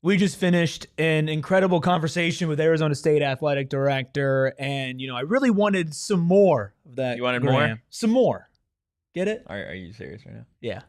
We just finished an incredible conversation with Arizona State athletic director, and I really wanted some more of that. You wanted Graham. more? Some more. Get it? Are you serious right now? Yeah.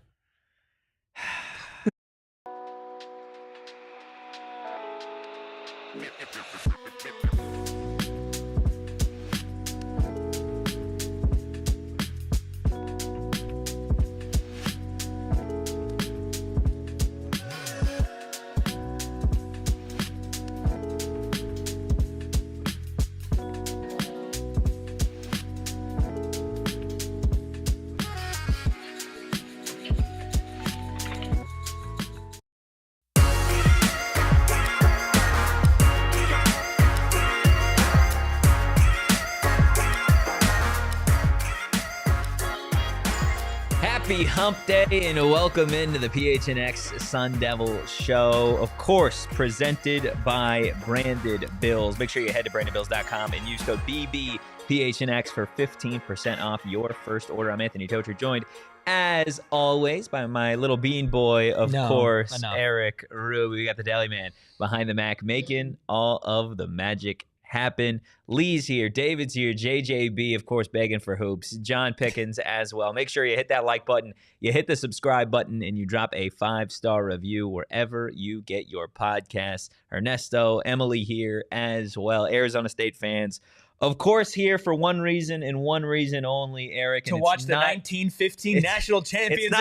Happy Hump Day and welcome into the PHNX Sun Devils show. Of course, presented by Branded Bills. Make sure you head to brandedbills.com and use code BBPHNX for 15% off your first order. I'm Anthony Totri, joined as always by my little bean boy, of course, Erik. We got the deli man behind the Mac making all of the magic happen. Lee's here, David's here, JJB, of course, begging for hoops, John Pickens as well. Make sure you hit that like button, you hit the subscribe button, and you drop a 5-star review wherever you get your podcasts. Ernesto, Emily here as well. Arizona State fans, of course, here for one reason and one reason only, Erik. To watch the 1915 national champions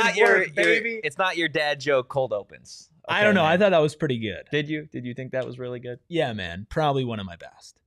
baby. It's not your dad joke cold opens. Okay, I don't know. man. I thought that was pretty good. Did you? Did you think that was really good? Yeah, man. Probably one of my best.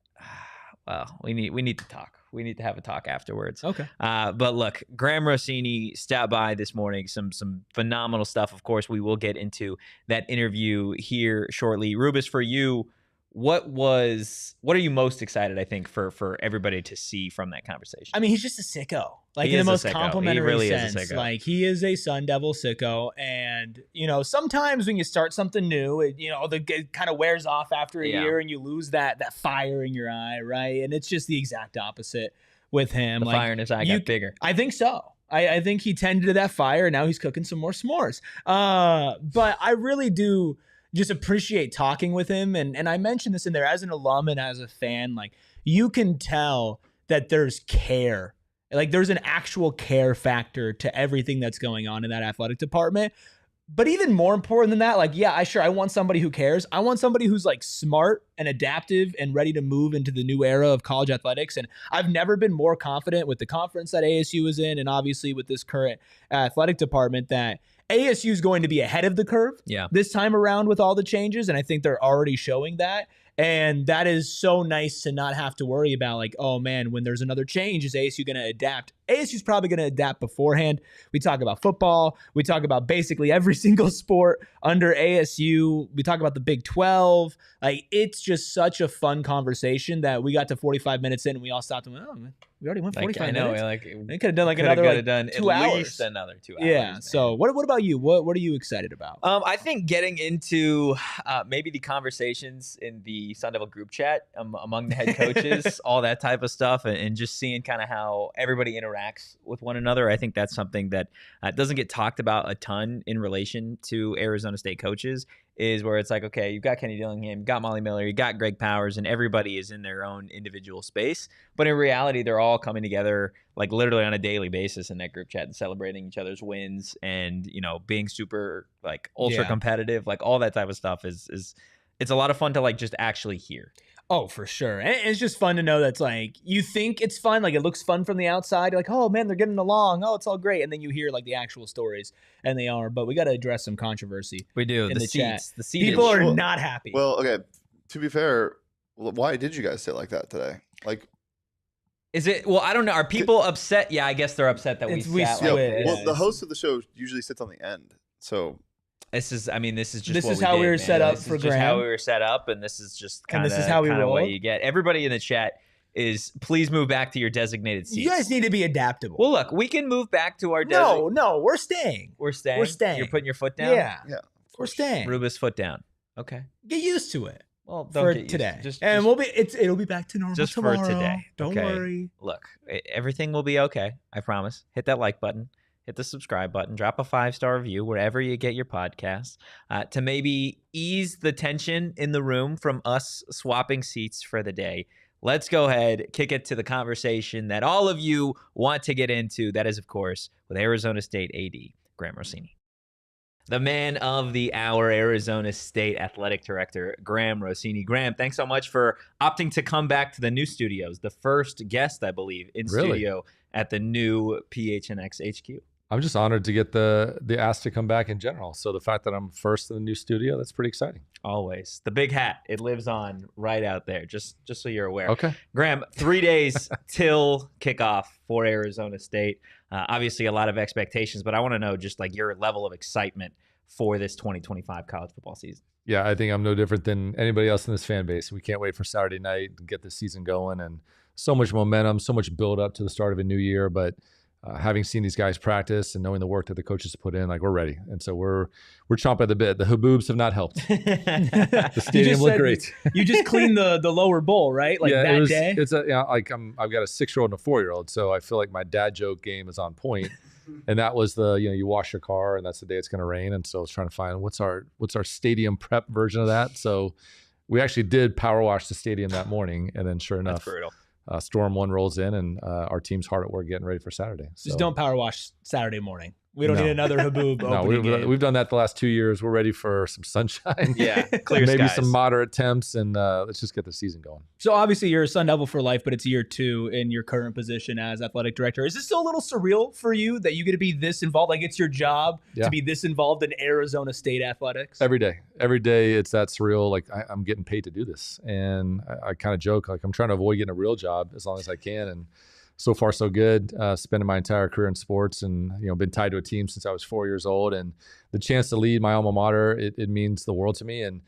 Well, we need to talk. We need to have a talk afterwards. Okay. But look, Graham Rossini stopped by this morning. Some phenomenal stuff. Of course, we will get into that interview here shortly. Rubus, for you, what are you most excited, I think, for everybody to see from that conversation? I mean, he's just a sicko. Like, he in is the most a sicko. complimentary He really sense. is a sicko. Like, he is a Sun Devil sicko. And, sometimes when you start something new, it kind of wears off after a year and you lose that fire in your eye, right? And it's just the exact opposite with him. The fire in his eye got bigger. I think so. I think he tended to that fire, and now he's cooking some more s'mores. But I really do just appreciate talking with him. And I mentioned this in there as an alum and as a fan, like, you can tell that there's care. Like, there's an actual care factor to everything that's going on in that athletic department. But even more important than that, like, yeah, I want somebody who cares. I want somebody who's like smart and adaptive and ready to move into the new era of college athletics. And I've never been more confident with the conference that ASU is in, and obviously with this current athletic department, that ASU is going to be ahead of the curve this time around with all the changes. And I think they're already showing that. And that is so nice to not have to worry about, like, oh man, when there's another change, is ASU going to adapt? ASU's probably going to adapt beforehand. We talk about football. We talk about basically every single sport under ASU. We talk about the Big 12. Like, it's just such a fun conversation that we got to 45 minutes in and we all stopped and went, oh man, we already went 45 minutes. I know. We could have done another 2 hours. At least another 2 hours. Yeah. Man. So what about you? What are you excited about? I think getting into maybe the conversations in the Sun Devil group chat among the head coaches, all that type of stuff, and just seeing kind of how everybody interacts with one another. I think that's something that doesn't get talked about a ton in relation to Arizona State coaches, is where it's like, okay, you've got Kenny Dillingham, you got Molly Miller, you got Greg Powers, and everybody is in their own individual space. But in reality, they're all coming together like literally on a daily basis in that group chat and celebrating each other's wins and, being super like ultra competitive, like all that type of stuff is it's a lot of fun to like just actually hear. Oh, for sure. And it's just fun to know that's like, you think it's fun, like it looks fun from the outside. You're like, oh man, they're getting along. Oh, it's all great. And then you hear like the actual stories, and they are. But we got to address some controversy. We do. In the chat. The seats. People are not happy. Well, okay. To be fair, why did you guys sit like that today? Like, is it? Well, I don't know. Are people upset? Yeah, I guess they're upset that we sat like this. Well, the host of the show usually sits on the end, so. This is how we were set up for Graham. This is how we were set up, and this is just kind of how we roll. What you get. Everybody in the chat is please move back to your designated seats. You guys need to be adaptable. Well, look, we can move back to our No, we're staying. We're staying. You're putting your foot down? Yeah. We're staying. Rubus foot down. Okay. Get used to it. Well, for today. It'll be back to normal just tomorrow. For today. Don't worry. Look, everything will be okay. I promise. Hit that like button. hit the subscribe button, drop a 5-star review wherever you get your podcasts, to maybe ease the tension in the room from us swapping seats for the day. Let's go ahead, kick it to the conversation that all of you want to get into. That is, of course, with Arizona State AD, Graham Rossini. The man of the hour, Arizona State Athletic Director, Graham Rossini. Graham, thanks so much for opting to come back to the new studios. The first guest, I believe, in studio at the new PHNX HQ. I'm just honored to get the ask to come back in general. So the fact that I'm first in the new studio, that's pretty exciting. Always. The big hat, it lives on right out there, just so you're aware. Okay. Graham, 3 days till kickoff for Arizona State. Obviously, a lot of expectations, but I want to know just like your level of excitement for this 2025 college football season. Yeah, I think I'm no different than anybody else in this fan base. We can't wait for Saturday night and get the season going, and so much momentum, so much build up to the start of a new year. But having seen these guys practice and knowing the work that the coaches put in, like we're ready. And so we're chomping at the bit. The haboobs have not helped. The stadium looked great. You just cleaned the lower bowl, right? Like yeah, that day? It's I've got a 6-year-old and a 4-year-old. So I feel like my dad joke game is on point. And that was you wash your car and that's the day it's going to rain. And so I was trying to find what's our stadium prep version of that. So we actually did power wash the stadium that morning. And then sure enough, That's brutal. Storm 1 rolls in and our team's hard at work getting ready for Saturday. So. Just don't power wash Saturday morning. We don't need another haboob opening game. We've done that the last 2 years. We're ready for some sunshine. Yeah, clear maybe skies. some moderate temps, and let's just get the season going. So obviously you're a Sun Devil for life, but it's year 2 in your current position as athletic director. Is this still a little surreal for you that you get to be this involved? Like it's your job to be this involved in Arizona State athletics? Every day it's that surreal. Like I'm getting paid to do this. And I kind of joke, like I'm trying to avoid getting a real job as long as I can. And so far, so good. Spending my entire career in sports, and been tied to a team since I was 4 years old. And the chance to lead my alma mater, it means the world to me. And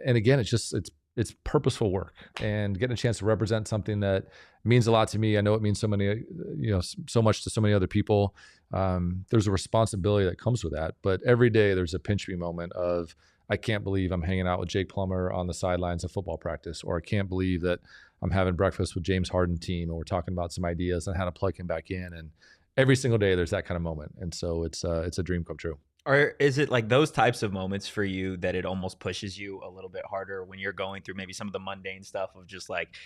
again, it's purposeful work, and getting a chance to represent something that means a lot to me. I know it means so much to so many other people. There's a responsibility that comes with that. But every day, there's a pinch me moment of, I can't believe I'm hanging out with Jake Plummer on the sidelines of football practice, or I can't believe that I'm having breakfast with James Harden team and we're talking about some ideas on how to plug him back in. And every single day there's that kind of moment. And so it's a dream come true. Or is it like those types of moments for you that it almost pushes you a little bit harder when you're going through maybe some of the mundane stuff of just like,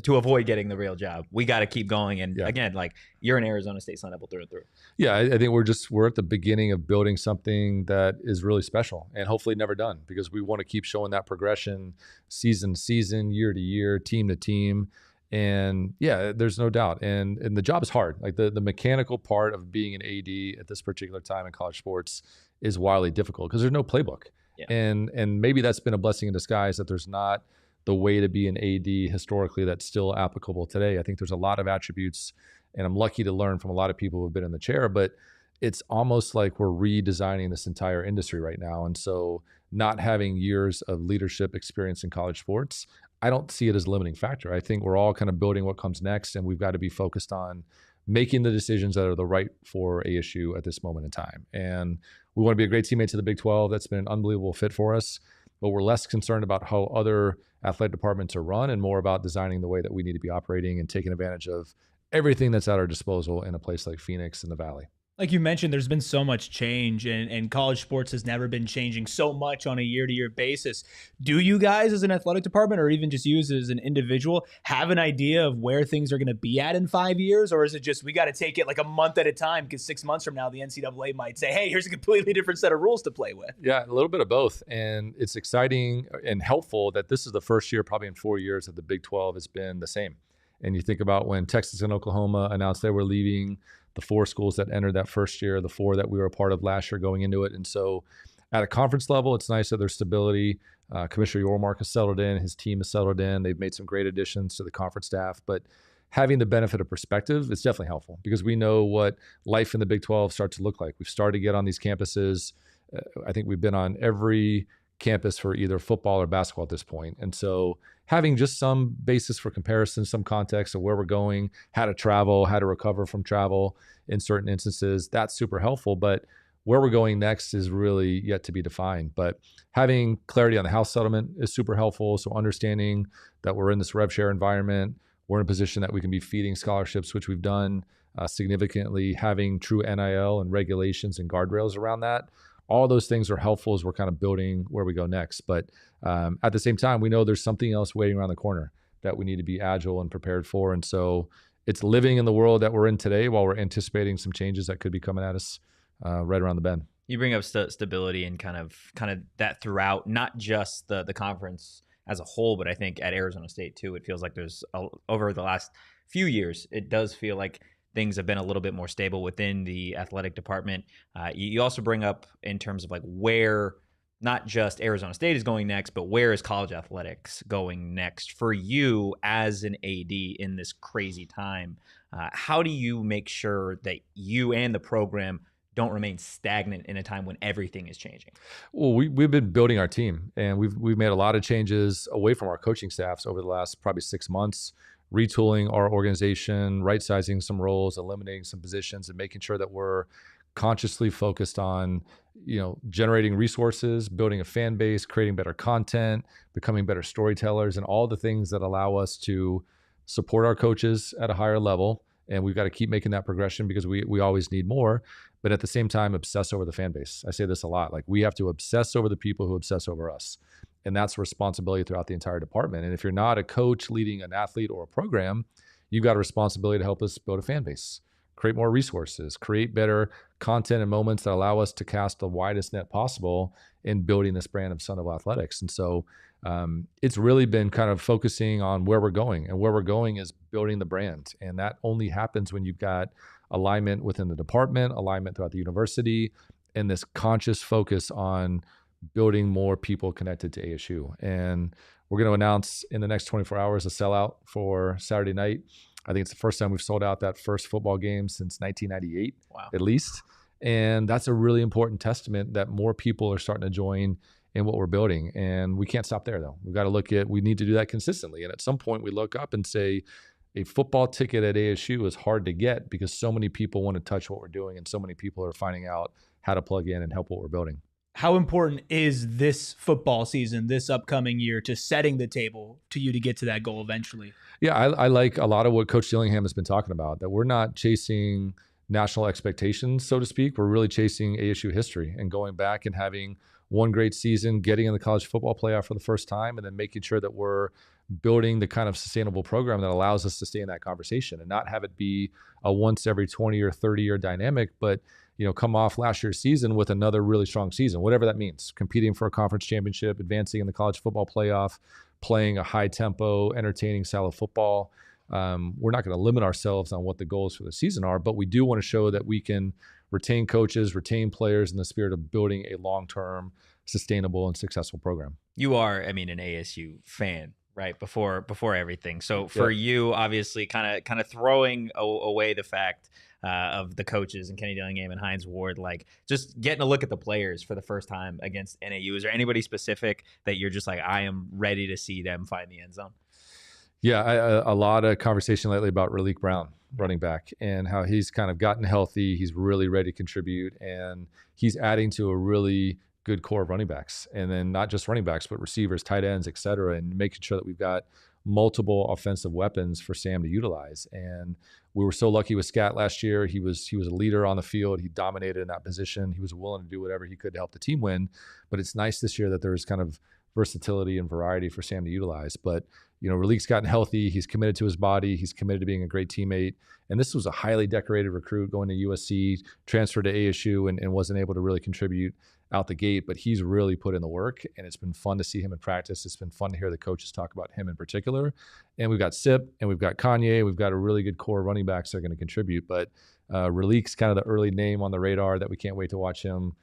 to avoid getting the real job, we got to keep going. And again, like you're an Arizona State Sun Devil through and through. Yeah, I think we're at the beginning of building something that is really special and hopefully never done, because we want to keep showing that progression season to season, year to year, team to team. And yeah, there's no doubt. And the job is hard. Like the mechanical part of being an AD at this particular time in college sports is wildly difficult because there's no playbook. Yeah. And maybe that's been a blessing in disguise that there's not the way to be an AD historically that's still applicable today. I think there's a lot of attributes, and I'm lucky to learn from a lot of people who have been in the chair, but it's almost like we're redesigning this entire industry right now. And so not having years of leadership experience in college sports, I don't see it as a limiting factor. I think we're all kind of building what comes next, and we've got to be focused on making the decisions that are the right for ASU at this moment in time. And we want to be a great teammate to the Big 12. That's been an unbelievable fit for us, but we're less concerned about how other athletic departments are run and more about designing the way that we need to be operating and taking advantage of everything that's at our disposal in a place like Phoenix in the Valley. Like you mentioned, there's been so much change, and college sports has never been changing so much on a year-to-year basis. Do you guys as an athletic department, or even just you as an individual, have an idea of where things are going to be at in 5 years? Or is it just we got to take it like a month at a time, because 6 months from now, the NCAA might say, hey, here's a completely different set of rules to play with? Yeah, a little bit of both. And it's exciting and helpful that this is the first year probably in 4 years that the Big 12 has been the same. And you think about when Texas and Oklahoma announced they were leaving, the 4 schools that entered that first year, the 4 that we were a part of last year going into it. And so at a conference level, it's nice that there's stability. Commissioner Yormark has settled in. His team has settled in. They've made some great additions to the conference staff. But having the benefit of perspective is definitely helpful because we know what life in the Big 12 starts to look like. We've started to get on these campuses. I think we've been on every campus for either football or basketball at this point. And so having just some basis for comparison, some context of where we're going, how to travel, how to recover from travel in certain instances, that's super helpful. But where we're going next is really yet to be defined. But having clarity on the House settlement is super helpful. So understanding that we're in this rev share environment, we're in a position that we can be feeding scholarships, which we've done significantly having true NIL and regulations and guardrails around that. All those things are helpful as we're kind of building where we go next. But at the same time, we know there's something else waiting around the corner that we need to be agile and prepared for. And so it's living in the world that we're in today while we're anticipating some changes that could be coming at us right around the bend. You bring up stability and kind of that throughout, not just the conference as a whole, but I think at Arizona State too, it feels like there's over the last few years, it does feel like things have been a little bit more stable within the athletic department. You also bring up in terms of like where not just Arizona State is going next, but where is college athletics going next for you as an AD in this crazy time? How do you make sure that you and the program don't remain stagnant in a time when everything is changing? Well, we've been building our team, and we've made a lot of changes away from our coaching staffs over the last probably 6 months, retooling our organization, right-sizing some roles, eliminating some positions, and making sure that we're consciously focused on, generating resources, building a fan base, creating better content, becoming better storytellers, and all the things that allow us to support our coaches at a higher level. And we've got to keep making that progression because we always need more, but at the same time, obsess over the fan base. I say this a lot, like we have to obsess over the people who obsess over us. And that's a responsibility throughout the entire department. And if you're not a coach leading an athlete or a program, you've got a responsibility to help us build a fan base, create more resources, create better content and moments that allow us to cast the widest net possible in building this brand of Sun Devil athletics. And so it's really been kind of focusing on where we're going, and where we're going is building the brand. And that only happens when you've got alignment within the department, alignment throughout the university, and this conscious focus on building more people connected to ASU. And we're going to announce in the next 24 hours a sellout for Saturday night. I think it's the first time we've sold out that first football game since 1998, wow, at least. And that's a really important testament that more people are starting to join in what we're building. And we can't stop there, though. We've got to we need to do that consistently. And at some point we look up and say, a football ticket at ASU is hard to get because so many people want to touch what we're doing, and so many people are finding out how to plug in and help what we're building. How important is this football season, this upcoming year, to setting the table to you to get to that goal eventually? Yeah, I like a lot of what Coach Dillingham has been talking about, that we're not chasing national expectations, so to speak. We're really chasing ASU history and going back and having one great season, getting in the college football playoff for the first time, and then making sure that we're building the kind of sustainable program that allows us to stay in that conversation and not have it be a once every 20 or 30 year dynamic, but come off last year's season with another really strong season, whatever that means, competing for a conference championship, advancing in the college football playoff, playing a high tempo, entertaining style of football. We're not going to limit ourselves on what the goals for the season are, but we do want to show that we can retain coaches, retain players in the spirit of building a long-term, sustainable, and successful program. You are, an ASU fan, right? Before everything. So for you, obviously, kind of throwing away the fact of the coaches and Kenny Dillingham and Hines Ward, like just getting a look at the players for the first time against NAU. Is there anybody specific that you're just like, I am ready to see them find the end zone? Yeah, a lot of conversation lately about Raleek Brown, running back, and how he's kind of gotten healthy. He's really ready to contribute, and he's adding to a really good core of running backs. And then not just running backs, but receivers, tight ends, et cetera, and making sure that we've got multiple offensive weapons for Sam to utilize. And we were so lucky with Scat last year. He was a leader on the field. He dominated in that position. He was willing to do whatever he could to help the team win. But it's nice this year that there's kind of versatility and variety for Sam to utilize. But Raleek's gotten healthy. He's committed to his body. He's committed to being a great teammate. And this was a highly decorated recruit going to USC, transferred to ASU, and wasn't able to really contribute out the gate. But he's really put in the work, and it's been fun to see him in practice. It's been fun to hear the coaches talk about him in particular. And we've got Sip, and we've got Kanye. We've got a really good core of running backs that are going to contribute. But Raleek's kind of the early name on the radar that we can't wait to watch him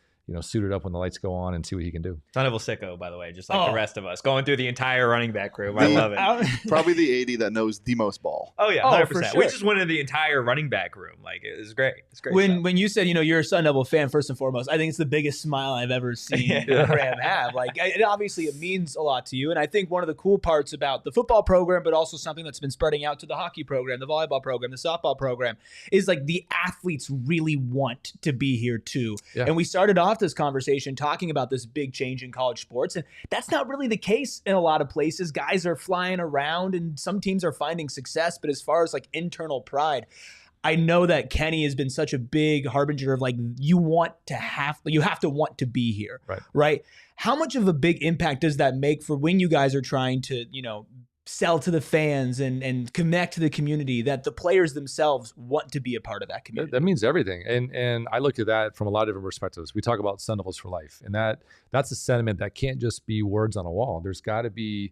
suited up when the lights go on and see what he can do. Son of a sicko, by the way, just like the rest of us, going through the entire running back room. I love it. Probably the 80 that knows the most ball. Oh yeah, 100%. For sure. We just went into the entire running back room. Like, it was great. It's great. When you said, you're a Sun Devil fan, first and foremost, I think it's the biggest smile I've ever seen Graham have. Like, it means a lot to you. And I think one of the cool parts about the football program, but also something that's been spreading out to the hockey program, the volleyball program, the softball program, is like the athletes really want to be here too. Yeah. And we started off this conversation talking about this big change in college sports, and that's not really the case in a lot of places. Guys are flying around and some teams are finding success, but as far as like internal pride, I know that Kenny has been such a big harbinger of like, you have to want to be here, right? How much of a big impact does that make for when you guys are trying to, sell to the fans and connect to the community, that the players themselves want to be a part of that community? That means everything. And I look at that from a lot of different perspectives. We talk about Sun Devils for life, and that's a sentiment that can't just be words on a wall. There's got to be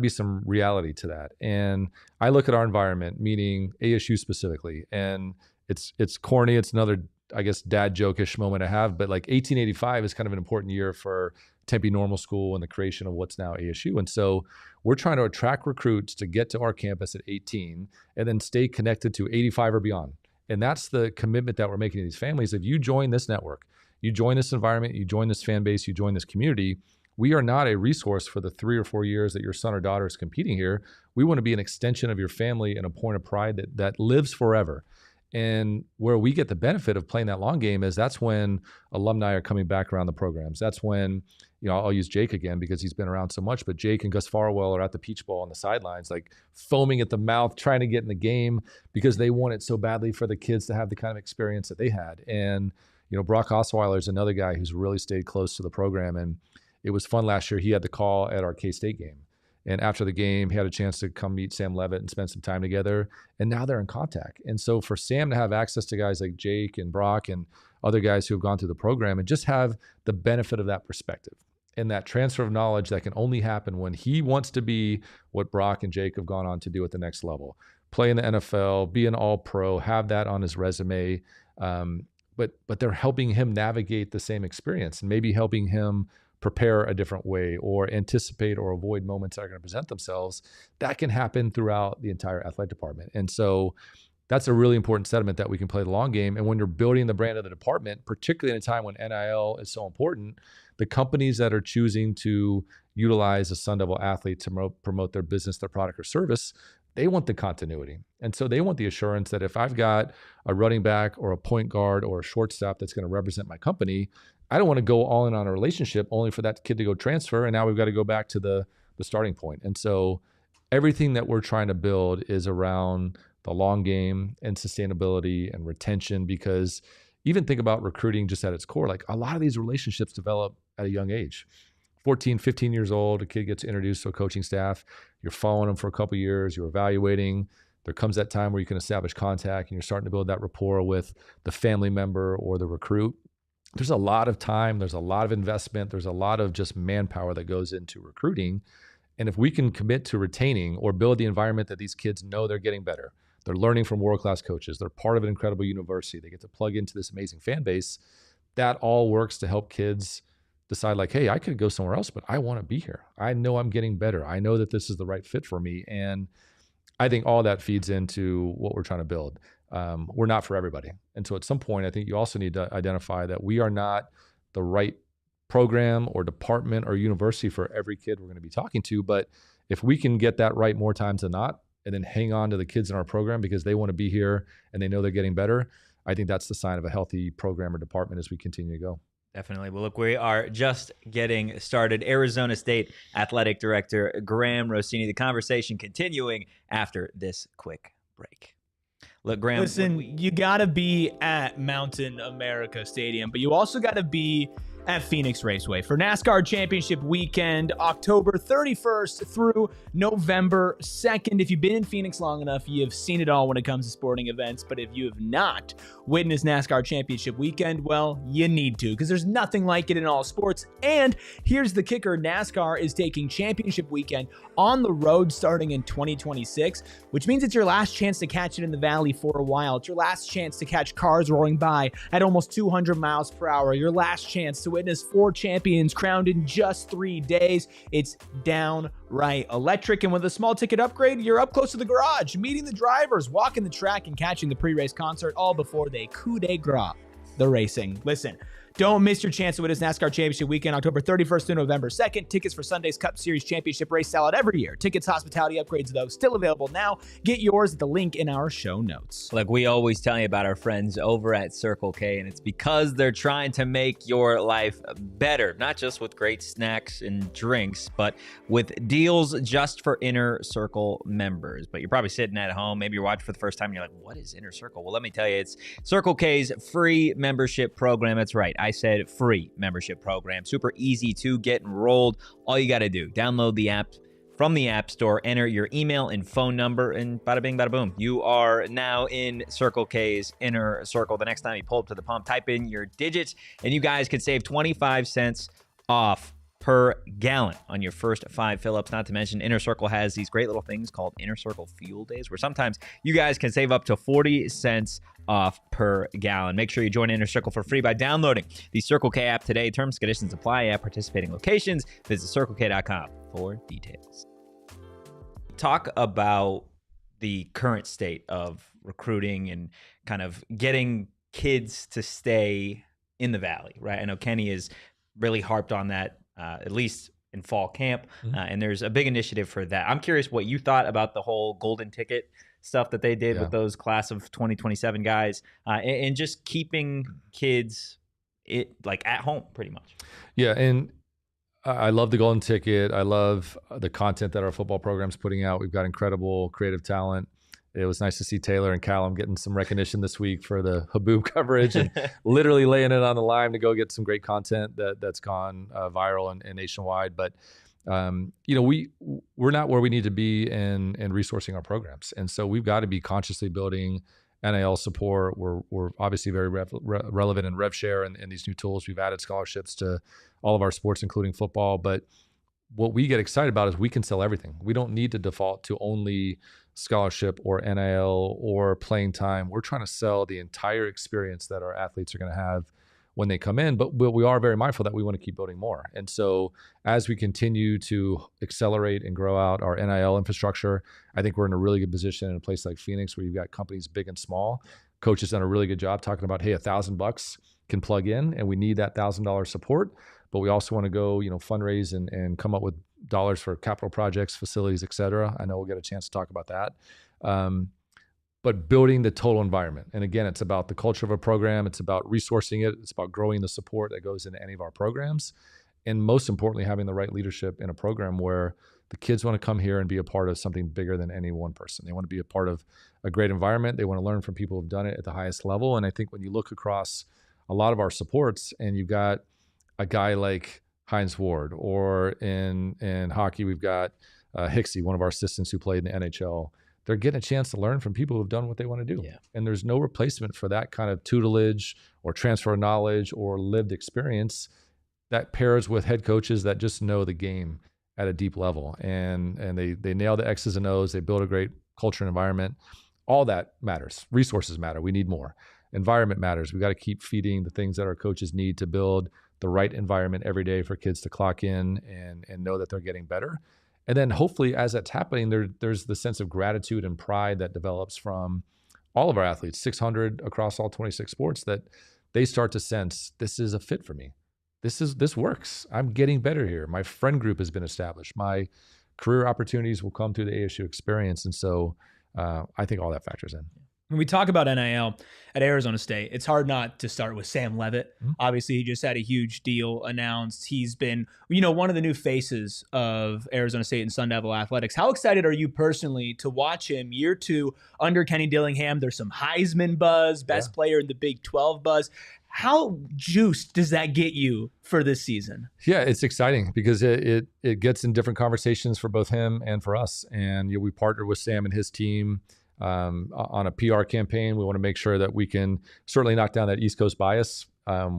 some reality to that. And I look at our environment, meaning ASU specifically, and it's corny. It's another, I guess, dad joke-ish moment I have, but like 1885 is kind of an important year for Tempe Normal School and the creation of what's now ASU. And so we're trying to attract recruits to get to our campus at 18 and then stay connected to 85 or beyond. And that's the commitment that we're making to these families. If you join this network, you join this environment, you join this fan base, you join this community, we are not a resource for the 3 or 4 years that your son or daughter is competing here. We want to be an extension of your family and a point of pride that lives forever. And where we get the benefit of playing that long game is that's when alumni are coming back around the programs. That's when, I'll use Jake again because he's been around so much, but Jake and Gus Farwell are at the Peach Bowl on the sidelines, like foaming at the mouth, trying to get in the game because they want it so badly for the kids to have the kind of experience that they had. And, Brock Osweiler is another guy who's really stayed close to the program. And it was fun last year. He had the call at our K-State game. And after the game, he had a chance to come meet Sam Levitt and spend some time together. And now they're in contact. And so for Sam to have access to guys like Jake and Brock and other guys who have gone through the program and just have the benefit of that perspective and that transfer of knowledge that can only happen when he wants to be what Brock and Jake have gone on to do at the next level. Play in the NFL, be an all-pro, have that on his resume. But they're helping him navigate the same experience and maybe helping him prepare a different way or anticipate or avoid moments that are going to present themselves. That can happen throughout the entire athletic department. And so that's a really important sentiment that we can play the long game. And when you're building the brand of the department, particularly in a time when NIL is so important, the companies that are choosing to utilize a Sun Devil athlete to promote their business, their product or service, they want the continuity. And so they want the assurance that if I've got a running back or a point guard or a shortstop that's going to represent my company, I don't want to go all in on a relationship only for that kid to go transfer. And now we've got to go back to the starting point. And so everything that we're trying to build is around the long game and sustainability and retention, because even think about recruiting just at its core, like a lot of these relationships develop at a young age. 14, 15 years old, a kid gets introduced to a coaching staff. You're following them for a couple of years. You're evaluating. There comes that time where you can establish contact and you're starting to build that rapport with the family member or the recruit. There's a lot of time. There's a lot of investment. There's a lot of just manpower that goes into recruiting. And if we can commit to retaining or build the environment that these kids know they're getting better, they're learning from world-class coaches, they're part of an incredible university, they get to plug into this amazing fan base, that all works to help kids decide like, hey, I could go somewhere else, but I want to be here. I know I'm getting better. I know that this is the right fit for me. And I think all that feeds into what we're trying to build. We're not for everybody. And so at some point, I think you also need to identify that we are not the right program or department or university for every kid we're going to be talking to. But if we can get that right more times than not, and then hang on to the kids in our program because they want to be here and they know they're getting better, I think that's the sign of a healthy program or department as we continue to go. Definitely. Well, look, we are just getting started. Arizona State Athletic Director Graham Rossini. The conversation continuing after this quick break. Look, Graham. Listen, you got to be at Mountain America Stadium, but you also got to be at Phoenix Raceway for NASCAR Championship Weekend, October 31st through November 2nd. If you've been in Phoenix long enough, you have seen it all when it comes to sporting events. But if you have not witnessed NASCAR Championship Weekend, well, you need to, because there's nothing like it in all sports. And here's the kicker. NASCAR is taking Championship Weekend on the road starting in 2026, which means it's your last chance to catch it in the Valley for a while. It's your last chance to catch cars roaring by at almost 200 miles per hour. Your last chance to witness 4 champions crowned in just 3 days. It's downright electric. And with a small ticket upgrade, you're up close to the garage, meeting the drivers, walking the track, and catching the pre-race concert all before they coup de grace the racing. Listen, Don't miss your chance to win this NASCAR Championship weekend, October 31st through November 2nd. Tickets for Sunday's Cup Series Championship race sell out every year. Tickets, hospitality upgrades, though, still available now. Get yours at the link in our show notes. Like we always tell you about our friends over at Circle K, and it's because they're trying to make your life better, not just with great snacks and drinks, but with deals just for Inner Circle members. But you're probably sitting at home, maybe you're watching for the first time, and you're like, what is Inner Circle? Well, let me tell you, it's Circle K's free membership program. That's right, I said free membership program. Super easy to get enrolled. All you got to do, download the app from the App Store, enter your email and phone number, and bada bing, bada boom. You are now in Circle K's Inner Circle. The next time you pull up to the pump, type in your digits, and you guys could save 25 cents off per gallon on your first 5 fill-ups. Not to mention, Inner Circle has these great little things called Inner Circle Fuel Days, where sometimes you guys can save up to 40 cents off per gallon. Make sure you join Inner Circle for free by downloading the Circle K app today. Terms and conditions apply at participating locations. Visit circlek.com for details. Talk about the current state of recruiting and kind of getting kids to stay in the Valley, right? I know Kenny has really harped on that, at least in fall camp, and there's a big initiative for that. I'm curious what you thought about the whole golden ticket stuff that they did with those class of 2027 guys, and just keeping kids like at home pretty much. Yeah, and I love the golden ticket. I love the content that our football program's putting out. We've got incredible creative talent. It was nice to see Taylor and Callum getting some recognition this week for the Haboob coverage and literally laying it on the line to go get some great content that's gone viral and nationwide. But we're not where we need to be in resourcing our programs, and so we've got to be consciously building NIL support. We're obviously very relevant in rev share and these new tools. We've added scholarships to all of our sports, including football. But what we get excited about is we can sell everything. We don't need to default to only scholarship or NIL or playing time. We're trying to sell the entire experience that our athletes are going to have when they come in, but we are very mindful that we want to keep building more. And so as we continue to accelerate and grow out our NIL infrastructure, I think we're in a really good position in a place like Phoenix where you've got companies big and small. Coach has done a really good job talking about, hey, $1,000 can plug in and we need that $1,000 support, but we also want to go, fundraise and come up with dollars for capital projects, facilities, et cetera. I know we'll get a chance to talk about that. But building the total environment. And again, it's about the culture of a program. It's about resourcing it. It's about growing the support that goes into any of our programs. And most importantly, having the right leadership in a program where the kids want to come here and be a part of something bigger than any one person. They want to be a part of a great environment. They want to learn from people who've done it at the highest level. And I think when you look across a lot of our supports and you've got a guy like Hines Ward, or in hockey, we've got Hicksey, one of our assistants who played in the NHL. They're getting a chance to learn from people who've done what they want to do. Yeah. And there's no replacement for that kind of tutelage or transfer of knowledge or lived experience that pairs with head coaches that just know the game at a deep level. And they nail the X's and O's. They build a great culture and environment. All that matters. Resources matter. We need more. Environment matters. We got to keep feeding the things that our coaches need to build the right environment every day for kids to clock in and know that they're getting better. And then hopefully as that's happening, there's the sense of gratitude and pride that develops from all of our athletes, 600 across all 26 sports, that they start to sense this is a fit for me. This works. I'm getting better here. My friend group has been established. My career opportunities will come through the ASU experience. And so I think all that factors in. When we talk about NIL at Arizona State, it's hard not to start with Sam Levitt. Obviously, he just had a huge deal announced. He's been, one of the new faces of Arizona State and Sun Devil athletics. How excited are you personally to watch him year 2 under Kenny Dillingham? There's some Heisman buzz, best player in the Big 12 buzz. How juiced does that get you for this season? Yeah, it's exciting because it gets in different conversations for both him and for us. And we partnered with Sam and his team on a PR campaign. We want to make sure that we can certainly knock down that East Coast bias.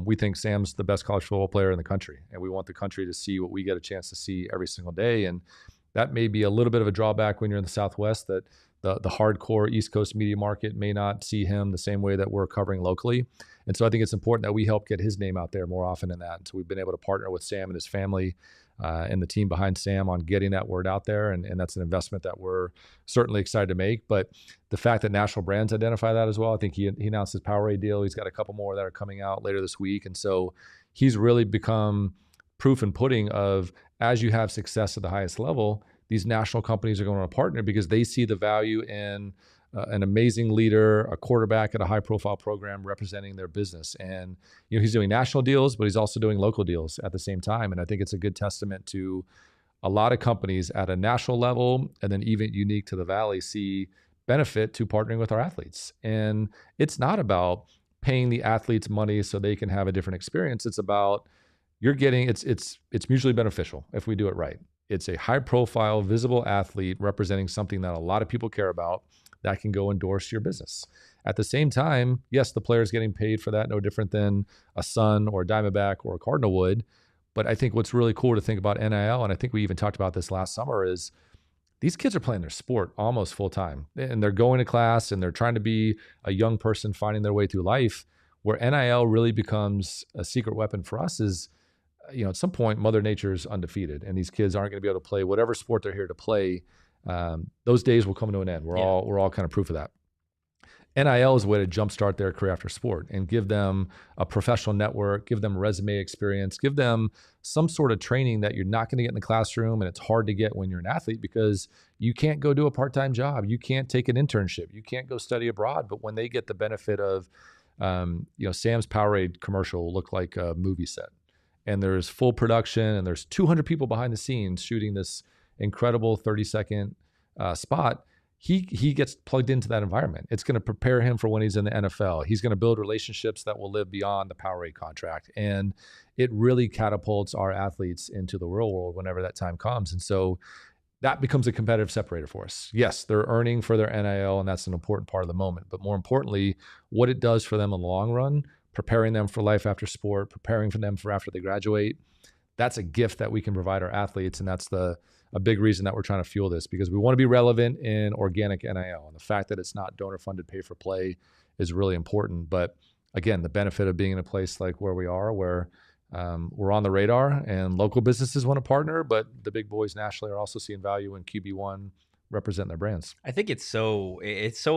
We think Sam's the best college football player in the country, and we want the country to see what we get a chance to see every single day. And that may be a little bit of a drawback when you're in the Southwest, that the hardcore East Coast media market may not see him the same way that we're covering locally. And so I think it's important that we help get his name out there more often than that. And so we've been able to partner with Sam and his family and the team behind Sam on getting that word out there. And that's an investment that we're certainly excited to make. But the fact that national brands identify that as well, I think he announced his Powerade deal. He's got a couple more that are coming out later this week. And so he's really become proof and pudding of, as you have success at the highest level, these national companies are going to partner because they see the value in an amazing leader, a quarterback at a high-profile program representing their business. And he's doing national deals, but he's also doing local deals at the same time. And I think it's a good testament to a lot of companies at a national level, and then even unique to the Valley, see benefit to partnering with our athletes. And it's not about paying the athletes money so they can have a different experience. It's about it's mutually beneficial if we do it right. It's a high-profile, visible athlete representing something that a lot of people care about that can go endorse your business. At the same time, yes, the player's getting paid for that, no different than a Sun or a Diamondback or a Cardinal would. But I think what's really cool to think about NIL, and I think we even talked about this last summer, is these kids are playing their sport almost full time. And they're going to class and they're trying to be a young person finding their way through life. Where NIL really becomes a secret weapon for us is, at some point, Mother Nature's undefeated, and these kids aren't going to be able to play whatever sport they're here to play. Those days will come to an end. We're all kind of proof of that. NIL is a way to jumpstart their career after sport and give them a professional network, give them resume experience, give them some sort of training that you're not going to get in the classroom, and it's hard to get when you're an athlete because you can't go do a part-time job, you can't take an internship, you can't go study abroad. But when they get the benefit of, Sam's Powerade commercial will look like a movie set, and there's full production, and there's 200 people behind the scenes shooting this incredible 30-second spot. He gets plugged into that environment. It's going to prepare him for when he's in the NFL. He's going to build relationships that will live beyond the Powerade contract. And it really catapults our athletes into the real world whenever that time comes. And so that becomes a competitive separator for us. Yes, they're earning for their NIL, and that's an important part of the moment. But more importantly, what it does for them in the long run, preparing them for life after sport, preparing for them for after they graduate, that's a gift that we can provide our athletes. And that's a big reason that we're trying to fuel this, because we want to be relevant in organic NIL. And the fact that it's not donor funded pay for play is really important. But again, the benefit of being in a place like where we are, where we're on the radar and local businesses want to partner, but the big boys nationally are also seeing value in QB1 represent their brands. I think it's so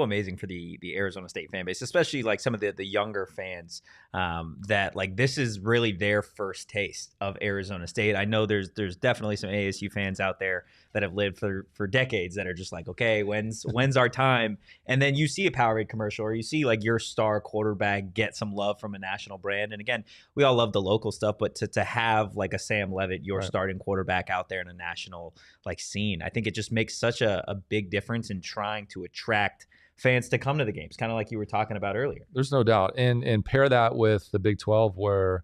amazing for the Arizona State fan base, especially like some of the younger fans, that like this is really their first taste of Arizona State. I know there's definitely some ASU fans out there that have lived for decades that are just like, okay, when's our time? And then you see a Powerade commercial, or you see like your star quarterback get some love from a national brand. And again, we all love the local stuff, but to have like a Sam Levitt, your starting quarterback out there in a national like scene, I think it just makes such a big difference in trying to attract fans to come to the games, kind of like you were talking about earlier. There's no doubt. And pair that with the Big 12, where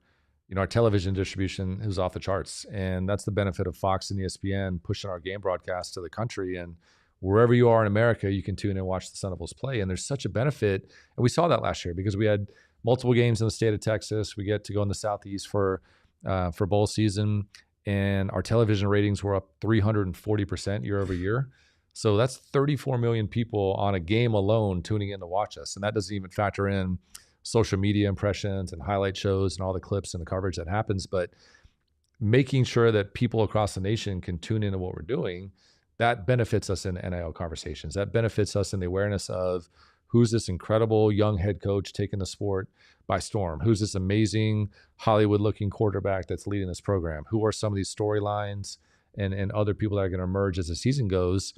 our television distribution is off the charts. And that's the benefit of Fox and ESPN pushing our game broadcast to the country. And wherever you are in America, you can tune in and watch the Sun Devils play. And there's such a benefit. And we saw that last year because we had multiple games in the state of Texas. We get to go in the Southeast for bowl season. And our television ratings were up 340% year over year. So that's 34 million people on a game alone tuning in to watch us. And that doesn't even factor in social media impressions and highlight shows and all the clips and the coverage that happens. But making sure that people across the nation can tune into what we're doing, that benefits us in NIL conversations. That benefits us in the awareness of who's this incredible young head coach taking the sport by storm? Who's this amazing Hollywood-looking quarterback that's leading this program? Who are some of these storylines and other people that are going to emerge as the season goes?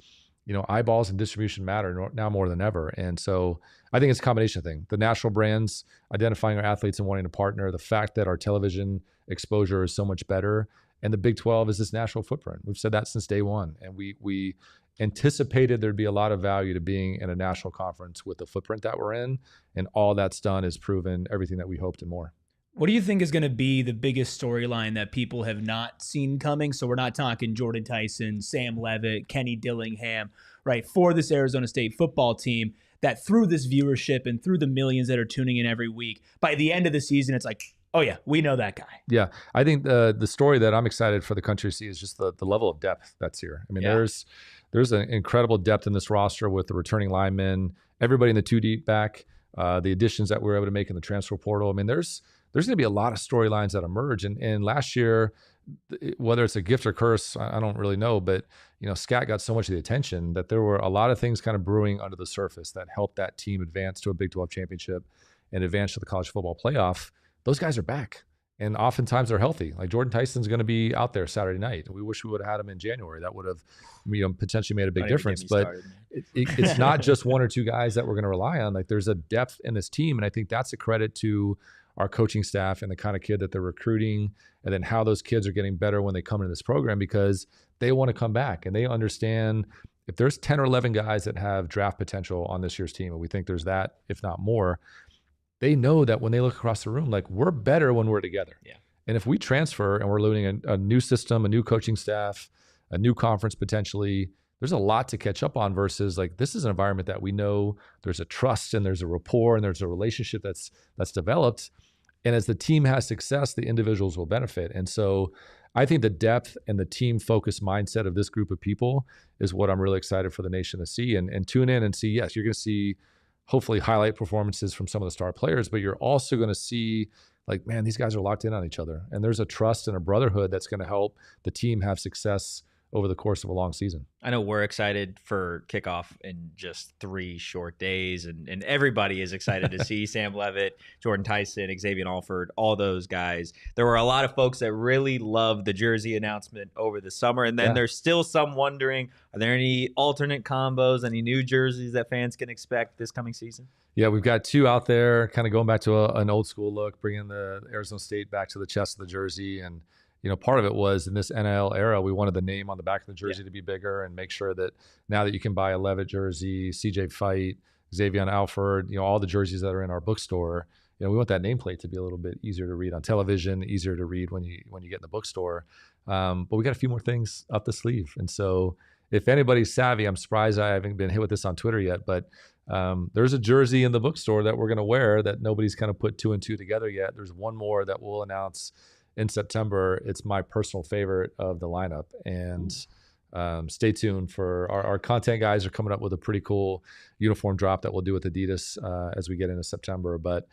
Eyeballs and distribution matter now more than ever. And so I think it's a combination thing. The national brands, identifying our athletes and wanting to partner, the fact that our television exposure is so much better, and the Big 12 is this national footprint. We've said that since day one. And we anticipated there'd be a lot of value to being in a national conference with the footprint that we're in. And all that's done is proven everything that we hoped and more. What do you think is going to be the biggest storyline that people have not seen coming? So we're not talking Jordan Tyson, Sam Levitt, Kenny Dillingham, right? For this Arizona State football team, that through this viewership and through the millions that are tuning in every week, by the end of the season, it's like, oh yeah, we know that guy. Yeah, I think the story that I'm excited for the country to see is just the level of depth that's here. I mean, there's an incredible depth in this roster with the returning linemen, everybody in the 2 deep back, the additions that we were able to make in the transfer portal. I mean, there's going to be a lot of storylines that emerge. And last year, whether it's a gift or curse, I don't really know, but Scat got so much of the attention that there were a lot of things kind of brewing under the surface that helped that team advance to a Big 12 championship and advance to the college football playoff. Those guys are back, and oftentimes they're healthy. Like Jordan Tyson's going to be out there Saturday night. We wish we would have had him in January. That would have potentially made a big difference. But it's not just one or two guys that we're going to rely on. Like there's a depth in this team, and I think that's a credit to our coaching staff and the kind of kid that they're recruiting, and then how those kids are getting better when they come into this program, because they want to come back and they understand if there's 10 or 11 guys that have draft potential on this year's team, and we think there's that, if not more, they know that when they look across the room, like we're better when we're together. Yeah. And if we transfer and we're learning a new system, a new coaching staff, a new conference potentially, there's a lot to catch up on versus like this is an environment that we know there's a trust and there's a rapport and there's a relationship that's developed. And as the team has success, the individuals will benefit. And so I think the depth and the team focused mindset of this group of people is what I'm really excited for the nation to see, and tune in and see, yes, you're going to see hopefully highlight performances from some of the star players, but you're also going to see like, man, these guys are locked in on each other. And there's a trust and a brotherhood that's going to help the team have success over the course of a long season. I know we're excited for kickoff in just 3 short days, and everybody is excited to see Sam Levitt, Jordan Tyson, Xavier Alford, all those guys. There were a lot of folks that really loved the jersey announcement over the summer, and then there's still some wondering, are there any alternate combos, any new jerseys that fans can expect this coming season? Yeah, we've got 2 out there, kind of going back to an old school look, bringing the Arizona State back to the chest of the jersey. And part of it was in this NIL era, we wanted the name on the back of the jersey to be bigger and make sure that now that you can buy a Levitt jersey, CJ Fight, Xavier Alford, all the jerseys that are in our bookstore, we want that nameplate to be a little bit easier to read on television, easier to read when you get in the bookstore. But we got a few more things up the sleeve. And so if anybody's savvy, I'm surprised I haven't been hit with this on Twitter yet, but there's a jersey in the bookstore that we're going to wear that nobody's kind of put 2 and 2 together yet. There's one more that we'll announce in September. It's my personal favorite of the lineup, and stay tuned for our content guys are coming up with a pretty cool uniform drop that we'll do with Adidas as we get into September. But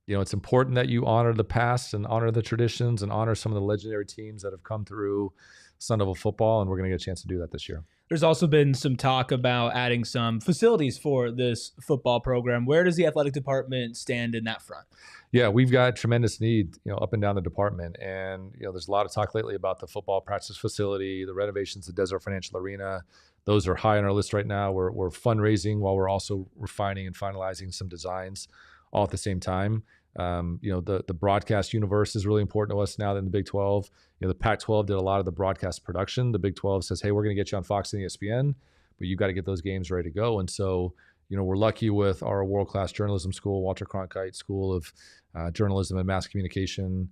it's important that you honor the past and honor the traditions and honor some of the legendary teams that have come through Sun Devil football, and we're going to get a chance to do that this year. There's also been some talk about adding some facilities for this football program. Where does the athletic department stand in that front? Yeah, we've got tremendous need, up and down the department. And, there's a lot of talk lately about the football practice facility, the renovations to Desert Financial Arena. Those are high on our list right now. We're fundraising while we're also refining and finalizing some designs all at the same time. The broadcast universe is really important to us now in the Big 12. The Pac-12 did a lot of the broadcast production. The Big 12 says, hey, we're going to get you on Fox and ESPN, but you've got to get those games ready to go. And so, we're lucky with our world-class journalism school, Walter Cronkite School of Journalism and Mass Communication,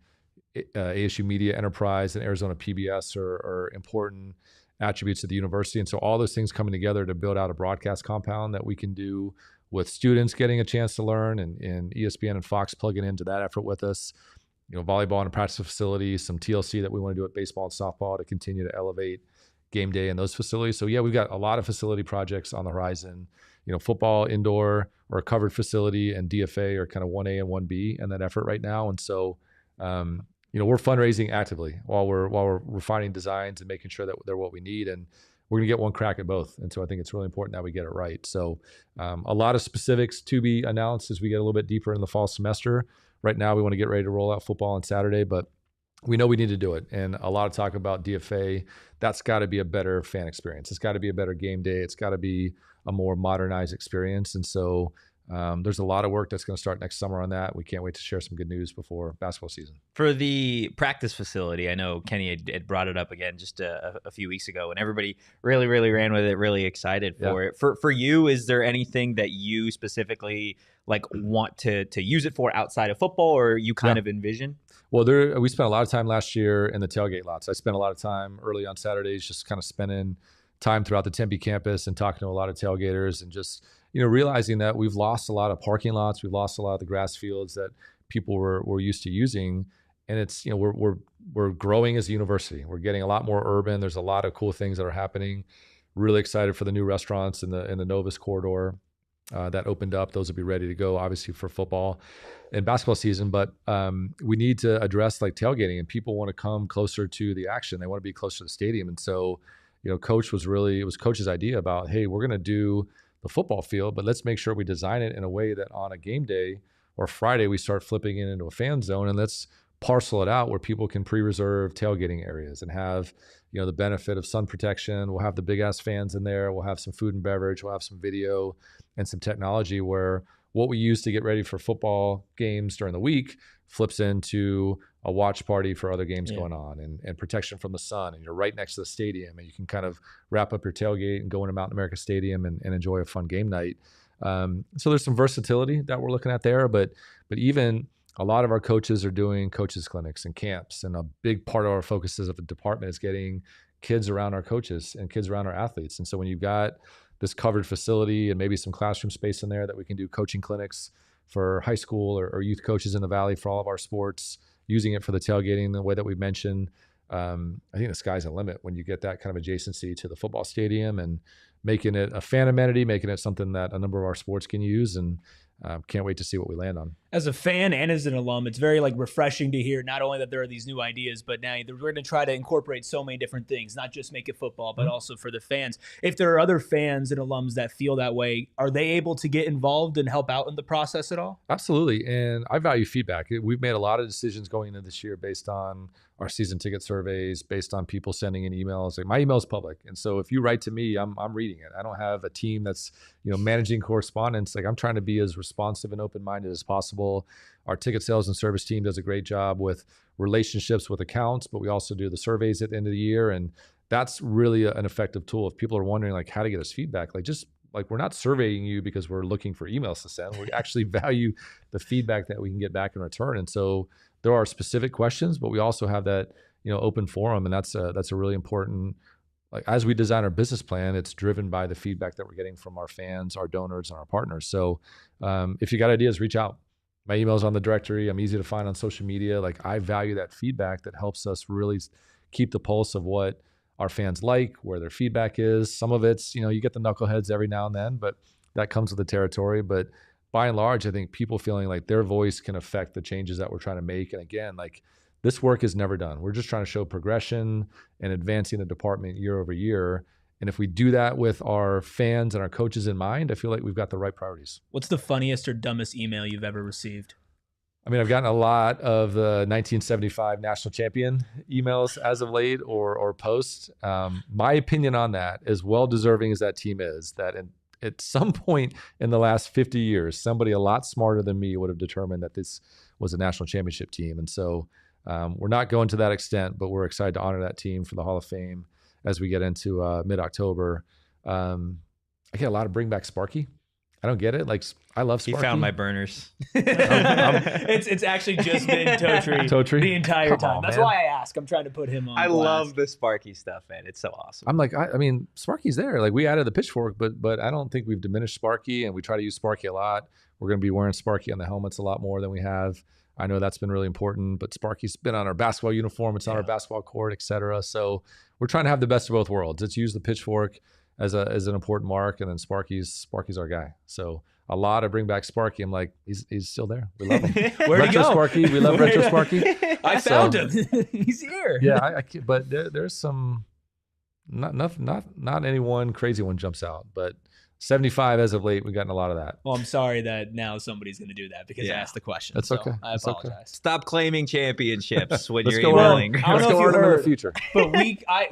ASU Media Enterprise, and Arizona PBS are important attributes of the university. And so all those things coming together to build out a broadcast compound that we can do with students getting a chance to learn, and ESPN and Fox plugging into that effort with us. Volleyball and a practice facility, some TLC that we want to do at baseball and softball to continue to elevate game day in those facilities. So yeah, we've got a lot of facility projects on the horizon. Football indoor or a covered facility and DFA are kind of 1A and 1B in that effort right now. And so, we're fundraising actively while we're refining designs and making sure that they're what we need. And we're going to get one crack at both. And so I think it's really important that we get it right. So a lot of specifics to be announced as we get a little bit deeper in the fall semester. Right now, we want to get ready to roll out football on Saturday, but we know we need to do it. And a lot of talk about DFA. That's got to be a better fan experience. It's got to be a better game day. It's got to be a more modernized experience. And so there's a lot of work that's going to start next summer on that. We can't wait to share some good news before basketball season. For the practice facility, I know Kenny had brought it up again just a few weeks ago, and everybody really, really ran with it, really excited for it. For you, is there anything that you specifically want to use it for outside of football, or you kind of envision? Well, we spent a lot of time last year in the tailgate lots. I spent a lot of time early on Saturdays just kind of spending time throughout the Tempe campus and talking to a lot of tailgaters and just realizing that we've lost a lot of parking lots. We've lost a lot of the grass fields that people were used to using. And it's, we're growing as a university. We're getting a lot more urban. There's a lot of cool things that are happening. Really excited for the new restaurants in the Novus corridor. that opened up. Those will be ready to go, obviously, for football and basketball season. But we need to address like tailgating, and people want to come closer to the action. They want to be closer to the stadium. And so, it was Coach's idea about, hey, we're going to do the football field, but let's make sure we design it in a way that on a game day or Friday, we start flipping it into a fan zone, and let's parcel it out where people can pre-reserve tailgating areas and have, the benefit of sun protection. We'll have the big ass fans in there. We'll have some food and beverage. We'll have some video and some technology where what we use to get ready for football games during the week flips into a watch party for other games going on, and protection from the sun. And you're right next to the stadium, and you can kind of wrap up your tailgate and go into Mountain America Stadium and enjoy a fun game night. So there's some versatility that we're looking at there, but even a lot of our coaches are doing coaches clinics and camps, and a big part of our focus as a department is getting kids around our coaches and kids around our athletes. And so when you've got this covered facility and maybe some classroom space in there that we can do coaching clinics for high school or youth coaches in the Valley for all of our sports, using it for the tailgating the way that we mentioned, I think the sky's the limit when you get that kind of adjacency to the football stadium, and making it a fan amenity, making it something that a number of our sports can use, and can't wait to see what we land on. As a fan and as an alum, it's very refreshing to hear not only that there are these new ideas, but now we're going to try to incorporate so many different things, not just make it football, but also for the fans. If there are other fans and alums that feel that way, are they able to get involved and help out in the process at all? Absolutely. And I value feedback. We've made a lot of decisions going into this year based on our season ticket surveys, based on people sending in emails. Like, my email is public. And so if you write to me, I'm reading it. I don't have a team that's, managing correspondence. Like, I'm trying to be as responsive and open-minded as possible. Our ticket sales and service team does a great job with relationships with accounts, but we also do the surveys at the end of the year. And that's really an effective tool. If people are wondering how to get us feedback, we're not surveying you because we're looking for emails to send. We actually value the feedback that we can get back in return. And so there are specific questions, but we also have that, open forum. And that's a really important, as we design our business plan, it's driven by the feedback that we're getting from our fans, our donors, and our partners. So if you got ideas, reach out. My email's on the directory. I'm easy to find on social media. I value that feedback that helps us really keep the pulse of what our fans like, where their feedback is. Some of it's, you get the knuckleheads every now and then, but that comes with the territory. But by and large, I think people feeling like their voice can affect the changes that we're trying to make. And again, this work is never done. We're just trying to show progression and advancing the department year over year. And if we do that with our fans and our coaches in mind, I feel like we've got the right priorities. What's the funniest or dumbest email you've ever received? I mean, I've gotten a lot of the 1975 national champion emails as of late or posts. My opinion on that, as well-deserving as that team is, that at some point in the last 50 years, somebody a lot smarter than me would have determined that this was a national championship team. And so we're not going to that extent, but we're excited to honor that team for the Hall of Fame as we get into mid-October. I get a lot of bring back Sparky. I don't get it. I love Sparky. He found my burners. It's actually just been Totri the entire time. That's why I ask. I'm trying to put him on. I blast. love the Sparky stuff, man. It's so awesome. I'm I mean, Sparky's there. We added the pitchfork, but I don't think we've diminished Sparky, and we try to use Sparky a lot. We're going to be wearing Sparky on the helmets a lot more than we have. I know that's been really important, but Sparky's been on our basketball uniform. It's on our basketball court, et cetera. So we're trying to have the best of both worlds. Let's use the pitchfork as an important mark, and then Sparky's our guy. So a lot of bring back Sparky. I'm he's still there. We love him. Where'd he go? Sparky. We love Retro Sparky. I found him. He's here. Yeah, but there's some not any one crazy one jumps out, but 75 as of late, we've gotten a lot of that. Well, I'm sorry that now somebody's going to do that because I asked the question. That's okay. I apologize. Okay. Stop claiming championships when you're go emailing. I don't know if you in the heard, future. But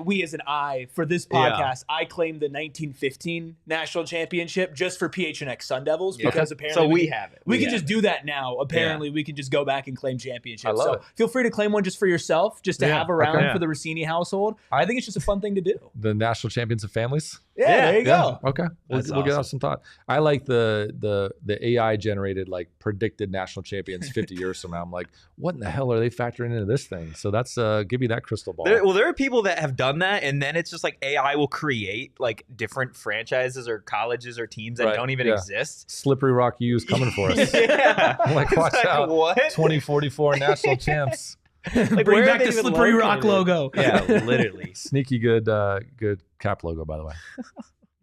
we as an I, for this podcast, I claimed the 1915 national championship just for PHNX Sun Devils because apparently so we have it. We can just do that now. Apparently, we can just go back and claim championships. I love it. Feel free to claim one just for yourself, just to have around for the Rossini household. I think it's just a fun thing to do. The national champions of families. Yeah, there you go. Okay, we'll get off some thought. I like the AI generated predicted national champions 50 years from now. I'm what in the hell are they factoring into this thing? So that's give me that crystal ball. There are people that have done that, and then it's just AI will create different franchises or colleges or teams that don't even exist. Slippery Rock U is coming for us. I'm watch out! What? 2044 national champs. Bring back the Slippery Rock logo. Yeah, literally. Sneaky good cap logo, by the way.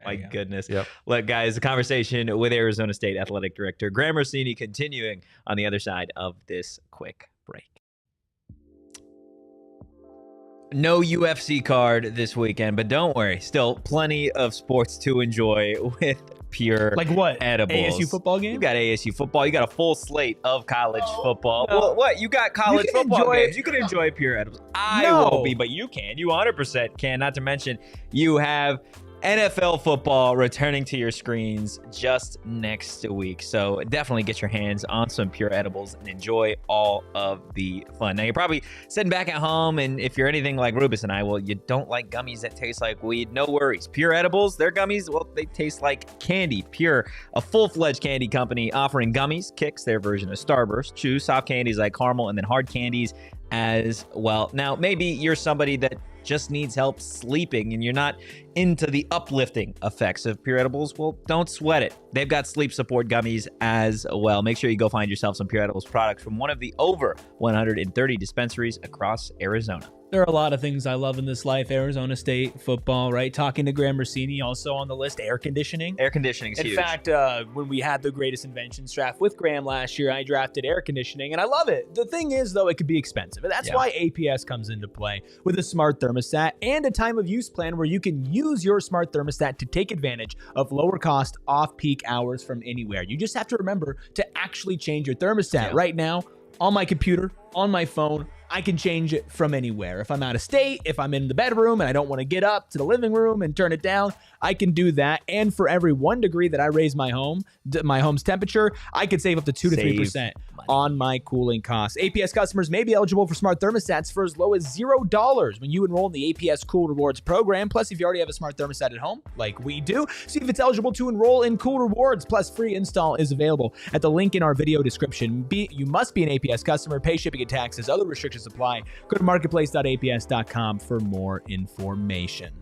My goodness. Yep. Look, guys, the conversation with Arizona State Athletic Director Graham Rossini continuing on the other side of this quick break. No UFC card this weekend, but don't worry. Still plenty of sports to enjoy with Pure Like what? Edibles. ASU football game? You got ASU football. You got a full slate of college football. no. Well, what? You got college can football enjoy- games. You can enjoy Pure Edibles. I No. won't be, but you can. You 100% can. Not to mention, you have NFL football returning to your screens just next week. So definitely get your hands on some Pure Edibles and enjoy all of the fun. Now, you're probably sitting back at home, and if you're anything like Rubus and I, well, you don't like gummies that taste like weed. No worries. Pure Edibles, their gummies, well, they taste like candy. Pure, a full-fledged candy company offering gummies, Kicks, their version of Starburst, Chew, soft candies like caramel, and then hard candies as well. Now, maybe you're somebody that just needs help sleeping and you're not into the uplifting effects of Pure Edibles. Well, don't sweat it. They've got sleep support gummies as well. Make sure you go find yourself some Pure Edibles products from one of the over 130 dispensaries across Arizona. There are a lot of things I love in this life. Arizona State football, right? Talking to Graham Rossini, also on the list, air conditioning. Air conditioning is In huge. fact, when we had the greatest inventions draft with Graham last year, I drafted air conditioning, and I love it. The thing is, though, it could be expensive. And that's why APS comes into play with a smart thermostat and a time of use plan where you can use your smart thermostat to take advantage of lower cost off-peak hours from anywhere. You just have to remember to actually change your thermostat. Right now, on my computer, on my phone, I can change it from anywhere. If I'm out of state, if I'm in the bedroom and I don't want to get up to the living room and turn it down, I can do that. And for every 1 degree that I raise my home's temperature, I could save up to 2 to 3% on my cooling costs. APS customers may be eligible for smart thermostats for as low as $0 when you enroll in the APS Cool Rewards program. Plus, if you already have a smart thermostat at home, like we do, see if it's eligible to enroll in Cool Rewards. Plus, free install is available at the link in our video description. You must be an APS customer, pay shipping and taxes. Other restrictions apply. Go to marketplace.aps.com for more information.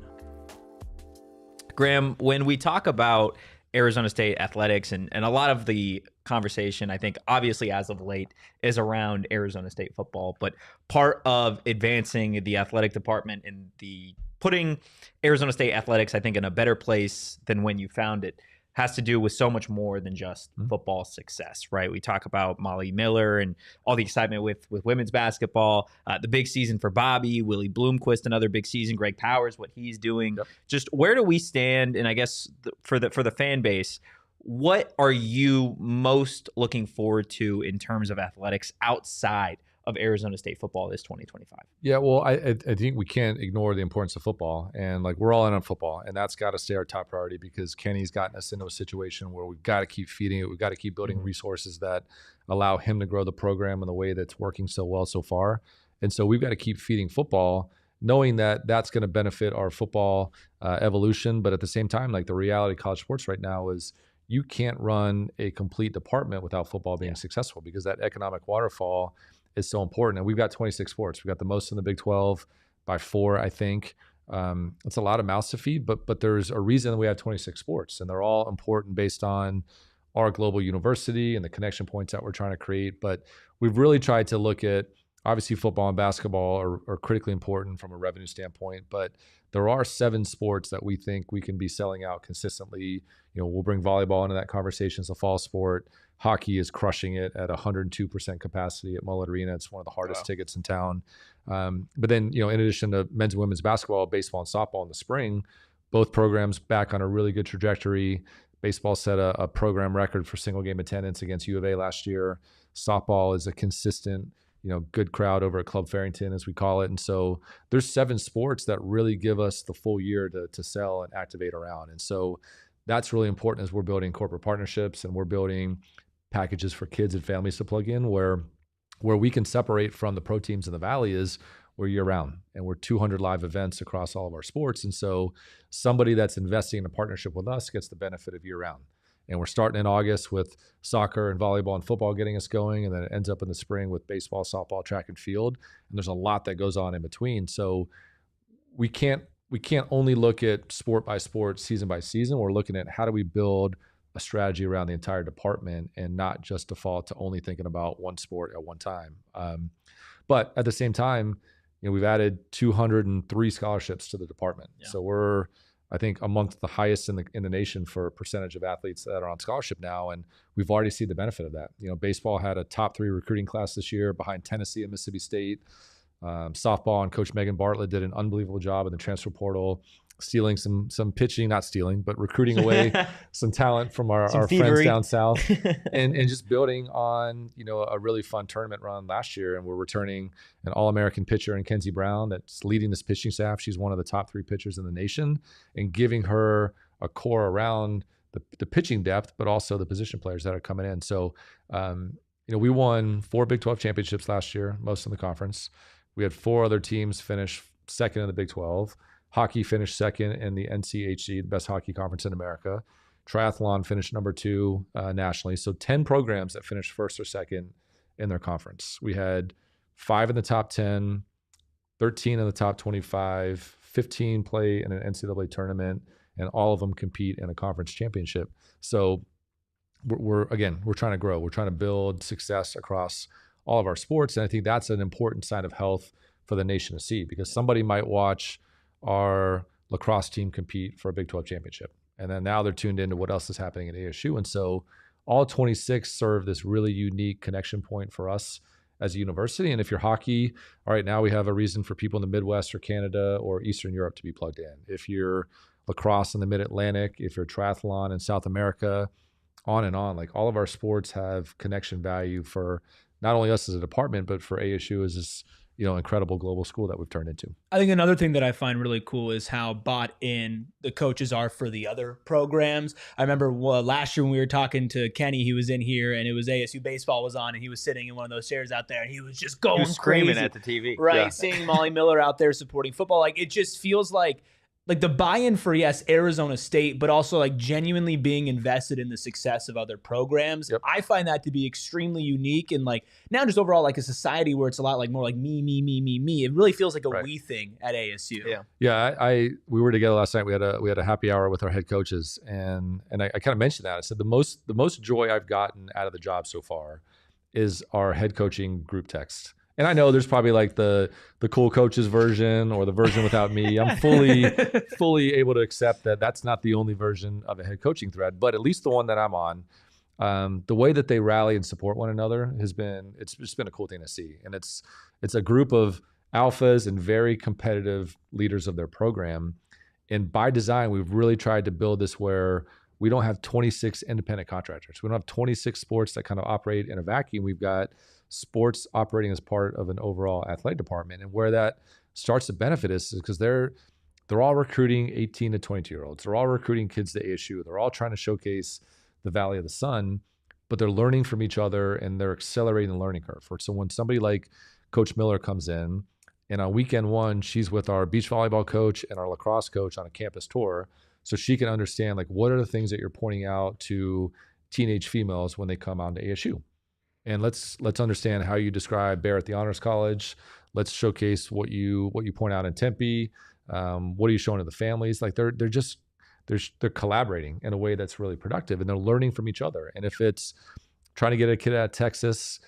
Graham, when we talk about Arizona State athletics and a lot of the conversation, I think obviously as of late, is around Arizona State football, but part of advancing the athletic department and the putting Arizona State athletics, I think, in a better place than when you found it has to do with so much more than just football success, right? We talk about Molly Miller and all the excitement with women's basketball, the big season for Bobby, Willie Bloomquist, another big season, Greg Powers, what he's doing. Just where do we stand? And I guess for the fan base, what are you most looking forward to in terms of athletics outside of Arizona State football this 2025? Yeah, well, I think we can't ignore the importance of football, and like we're all in on football, and that's got to stay our top priority because Kenny's gotten us into a situation where we've got to keep feeding it. We've got to keep building resources that allow him to grow the program in the way that's working so well so far. And so we've got to keep feeding football, knowing that that's going to benefit our football evolution. But at the same time, like the reality of college sports right now is you can't run a complete department without football being successful because that economic waterfall is so important. And we've got 26 sports. We've got the most in the Big 12 by 4, I think. It's a lot of mouths to feed, but there's a reason we have 26 sports, and they're all important based on our global university and the connection points that we're trying to create. But we've really tried to look at, obviously football and basketball are critically important from a revenue standpoint, but there are 7 sports that we think we can be selling out consistently. You know, we'll bring volleyball into that conversation as a fall sport. Hockey is crushing it at 102% capacity at Mullet Arena. It's one of the hardest tickets in town. But then, you know, in addition to men's and women's basketball, baseball and softball in the spring, both programs back on a really good trajectory. Baseball set a program record for single game attendance against U of A last year. Softball is a consistent, you know, good crowd over at Club Farrington, as we call it. And so there's 7 sports that really give us the full year to sell and activate around. And so that's really important as we're building corporate partnerships and we're building packages for kids and families to plug in where we can separate from the pro teams in the Valley is we're year round and we're 200 live events across all of our sports. And so somebody that's investing in a partnership with us gets the benefit of year round. And we're starting in August with soccer and volleyball and football getting us going. And then it ends up in the spring with baseball, softball, track and field. And there's a lot that goes on in between. So we can't only look at sport by sport, season by season. We're looking at how do we build a strategy around the entire department and not just default to only thinking about one sport at one time. But at the same time, you know, we've added 203 scholarships to the department. So we're I think amongst the highest in the nation for percentage of athletes that are on scholarship now. And we've already seen the benefit of that. Baseball had a top 3 recruiting class this year behind Tennessee and Mississippi State. Softball and Coach Megan Bartlett did an unbelievable job in the transfer portal, stealing some pitching, not stealing, but recruiting away some talent from our friends down south, and just building on a really fun tournament run last year. And we're returning an All-American pitcher in Kenzie Brown that's leading this pitching staff. She's one of the top 3 pitchers in the nation, and giving her a core around the pitching depth, but also the position players that are coming in. So we won 4 Big 12 championships last year, most in the conference. We had 4 other teams finish second in the Big 12. Hockey finished second in the NCHC, the best hockey conference in America. Triathlon finished number 2 nationally. So 10 programs that finished first or second in their conference. We had 5 in the top 10, 13 in the top 25, 15 play in an NCAA tournament, and all of them compete in a conference championship. So we're trying to grow. We're trying to build success across all of our sports. And I think that's an important sign of health for the nation to see, because somebody might watch our lacrosse team compete for a Big 12 championship, and then now they're tuned into what else is happening at ASU. And so all 26 serve this really unique connection point for us as a university. And if you're hockey, all right, now we have a reason for people in the Midwest or Canada or Eastern Europe to be plugged in. If you're lacrosse in the Mid-Atlantic, if you're triathlon in South America, on and on, like all of our sports have connection value for not only us as a department, but for ASU as this, incredible global school that we've turned into. I think another thing that I find really cool is how bought in the coaches are for the other programs. I remember last year when we were talking to Kenny, he was in here and it was ASU baseball was on, and he was sitting in one of those chairs out there and he was just going screaming crazy at the TV. Right. Yeah. Seeing Molly Miller out there supporting football. Like, it just feels like the buy-in for, yes, Arizona State, but also like genuinely being invested in the success of other programs. Yep. I find that to be extremely unique, and like now just overall like a society where it's a lot like more like me. It really feels like a we thing at ASU. Yeah. We were together last night. We had a happy hour with our head coaches, and I kind of mentioned that. I said the most joy I've gotten out of the job so far is our head coaching group text. And I know there's probably like the cool coaches version or the version without me. I'm fully able to accept that that's not the only version of a head coaching thread, but at least the one that I'm on, the way that they rally and support one another it's just been a cool thing to see. And it's a group of alphas and very competitive leaders of their program. And by design, we've really tried to build this where we don't have 26 independent contractors. We don't have 26 sports that kind of operate in a vacuum. We've got sports operating as part of an overall athletic department. And where that starts to benefit us is because they're all recruiting 18 to 22-year-olds. They're all recruiting kids to ASU. They're all trying to showcase the Valley of the Sun, but they're learning from each other and they're accelerating the learning curve. So when somebody like Coach Miller comes in, and on weekend 1, she's with our beach volleyball coach and our lacrosse coach on a campus tour, so she can understand like what are the things that you're pointing out to teenage females when they come on to ASU. And let's understand how you describe Bear at the Honors College. Let's showcase what you point out in Tempe. What are you showing to the families? Like they're collaborating in a way that's really productive, and they're learning from each other. And if it's trying to get a kid out of Texas,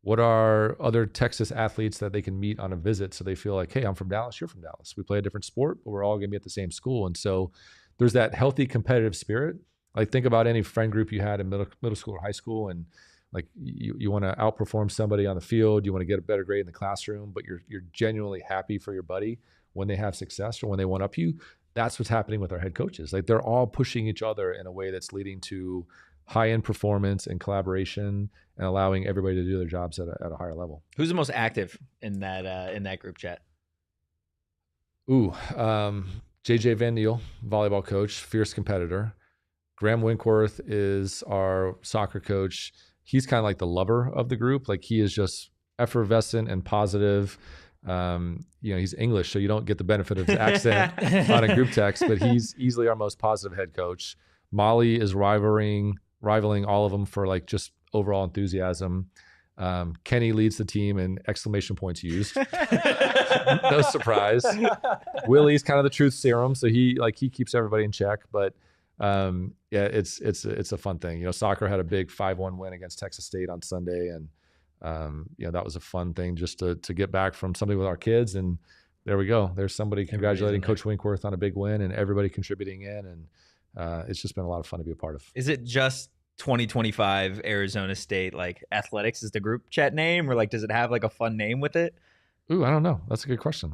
what are other Texas athletes that they can meet on a visit so they feel like, hey, I'm from Dallas, you're from Dallas. We play a different sport, but we're all going to be at the same school. And so there's that healthy competitive spirit. Like think about any friend group you had in middle school or high school, and like you want to outperform somebody on the field, you want to get a better grade in the classroom, but you're genuinely happy for your buddy when they have success or when they one up you. That's what's happening with our head coaches. Like they're all pushing each other in a way that's leading to high-end performance and collaboration and allowing everybody to do their jobs at a higher level. Who's the most active in that group chat? JJ Van Niel, volleyball coach, fierce competitor. Graham Winkworth is our soccer coach. He's kind of like the lover of the group. Like he is just effervescent and positive. He's English, so you don't get the benefit of his accent on a group text, but he's easily our most positive head coach. Molly is rivaling all of them for like just overall enthusiasm. Kenny leads the team and exclamation points used. No surprise. Willie's kind of the truth serum, so he keeps everybody in check. But it's a fun thing. Soccer had a big 5-1 win against Texas State on Sunday, and that was a fun thing just to get back from something with our kids and there we go. There's somebody congratulating in there. Coach Winkworth on a big win and everybody contributing in. And it's just been a lot of fun to be a part of. Is it just 2025 Arizona State like athletics is the group chat name, or like does it have like a fun name with it? Ooh, I don't know. That's a good question.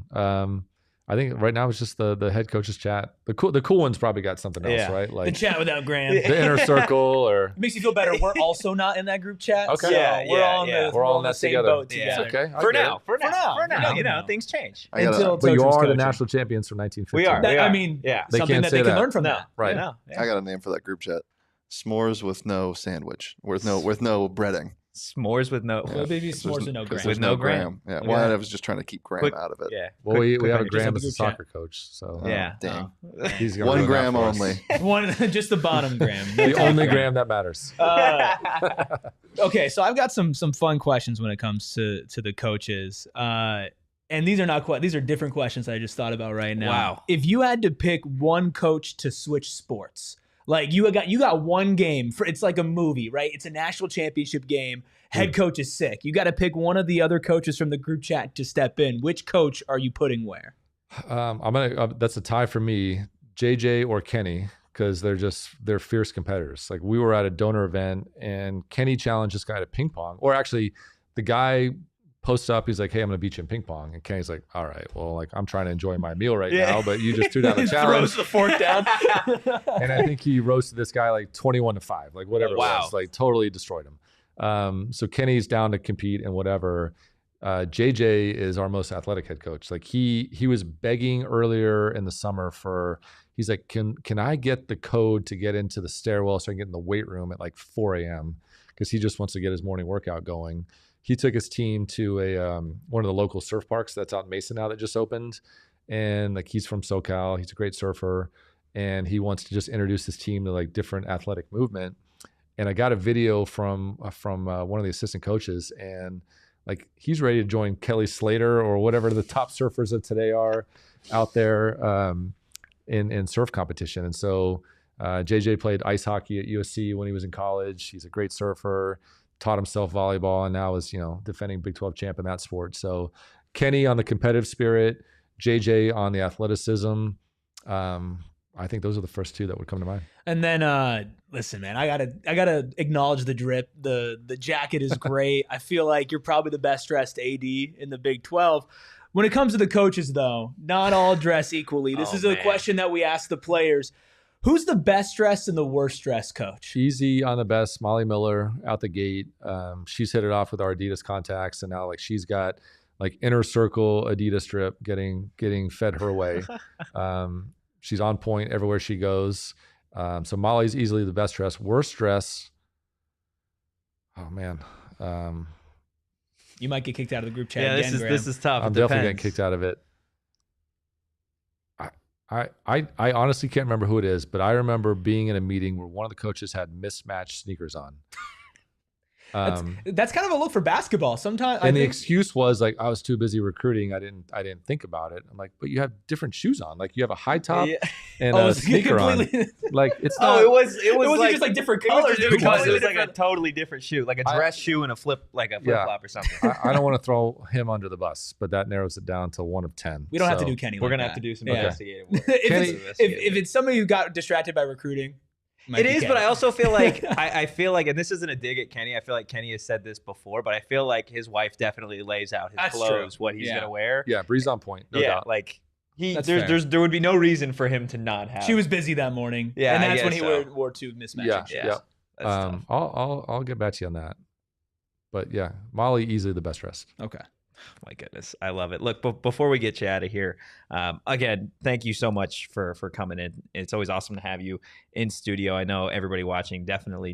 I think right now it's just the head coach's chat. The cool ones probably got something else, Yeah. right? Like The chat without Graham. the inner circle, or It makes you feel better. We're also not in that group chat. Okay. So Yeah, we're all in yeah. the, We're all in the that same together. boat Yeah. together. it's okay. I For get it. now, for now, you know, things change. I gotta, Until But you Totri's are the coaching. national champions from 1950. We are. That- I mean, Yeah. They something can't that say they can that. learn from No. that. Right. No. I got a name for that group chat. S'mores with no sandwich. With no breading. S'mores with no. Well, maybe There's s'mores with no 'cause Graham. there's With no Graham. Yeah. Look at Well, that. I was just trying to keep Graham Quick- out of it. Yeah. Well, Quick- we have a quick- just Graham have as the a group chat. soccer coach, so Yeah. Dang. he's gonna One ruin that Graham for us. only. One, just the bottom Graham. The only Graham that matters. Okay, so I've got some fun questions when it comes to the coaches. And these are not these are different questions that I just thought about right now. Wow. If you had to pick one coach to switch sports, like you got one game for, it's like a movie, right? It's a national championship game. Head coach is sick. You got to pick one of the other coaches from the group chat to step in. Which coach are you putting where? That's a tie for me, JJ or Kenny, because they're fierce competitors. Like we were at a donor event and Kenny challenged this guy to ping pong, or actually the guy posts up, he's like, hey, I'm gonna beat you in ping pong. And Kenny's like, all right, well, like I'm trying to enjoy my meal right now, but you just threw down the challenge. Throws the fork down. And I think he roasted this guy like 21-5, like whatever it Wow. was, like totally destroyed him. So Kenny's down to compete and whatever. JJ is our most athletic head coach. Like he was begging earlier in the summer he's like, can I get the code to get into the stairwell so I can get in the weight room at like 4 a.m. because he just wants to get his morning workout going. He took his team to one of the local surf parks that's out in Mesa now that just opened. And like he's from SoCal, he's a great surfer, and he wants to just introduce his team to like different athletic movement. And I got a video from one of the assistant coaches, and like he's ready to join Kelly Slater or whatever the top surfers of today are out there in surf competition. And so JJ played ice hockey at USC when he was in college. He's a great surfer, taught himself volleyball, and now is defending Big 12 champ in that sport. So Kenny on the competitive spirit, JJ on the athleticism. I think those are the first two that would come to mind. And then, listen, man, I gotta acknowledge the drip. The jacket is great. I feel like you're probably the best dressed AD in the Big 12. When it comes to the coaches, though, not all dress equally. This is a question that we ask the players. Who's the best dressed and the worst dressed coach? Easy on the best, Molly Miller out the gate. She's hit it off with our Adidas contacts, and now like she's got like inner circle Adidas drip getting fed her way. She's on point everywhere she goes. So Molly's easily the best dressed. Worst dress. Oh man. You might get kicked out of the group chat Yeah, again, Graham. this is tough. I'm It definitely depends. getting kicked out of it. I honestly can't remember who it is, but I remember being in a meeting where one of the coaches had mismatched sneakers on. That's kind of a look for basketball. Sometimes, And the excuse was like, I was too busy recruiting. I didn't think about it. I'm like, but you have different shoes on. Like you have a high top Yeah. and a sneaker on. completely. Like it's not. Oh, it was Wasn't just like different colors. It was completely like a different. totally different shoe, like a dress shoe and a flip flop or something. I don't want to throw him under the bus, but that narrows it down to 1 of 10. We don't have to So, do Kenny. We're like gonna that. have to do some Yeah. investigative work. if it's somebody who got distracted by recruiting, might It be is, but Kenny. I also feel like I feel like, and this isn't a dig at Kenny. I feel like Kenny has said this before, but I feel like his wife definitely lays out his That's clothes, true. what he's Yeah. gonna wear. Yeah, Bree's on point. No doubt. like That's fair. there would be no reason for him to not have. She was busy that morning. Yeah, and I that's when guess he so. wore two mismatching Yeah, shoes. yeah. That's tough. I'll get back to you on that. But yeah, Molly easily the best dressed. Okay. My goodness, I love it. Look, before we get you out of here, again, thank you so much for coming in. It's always awesome to have you in studio. I know everybody watching definitely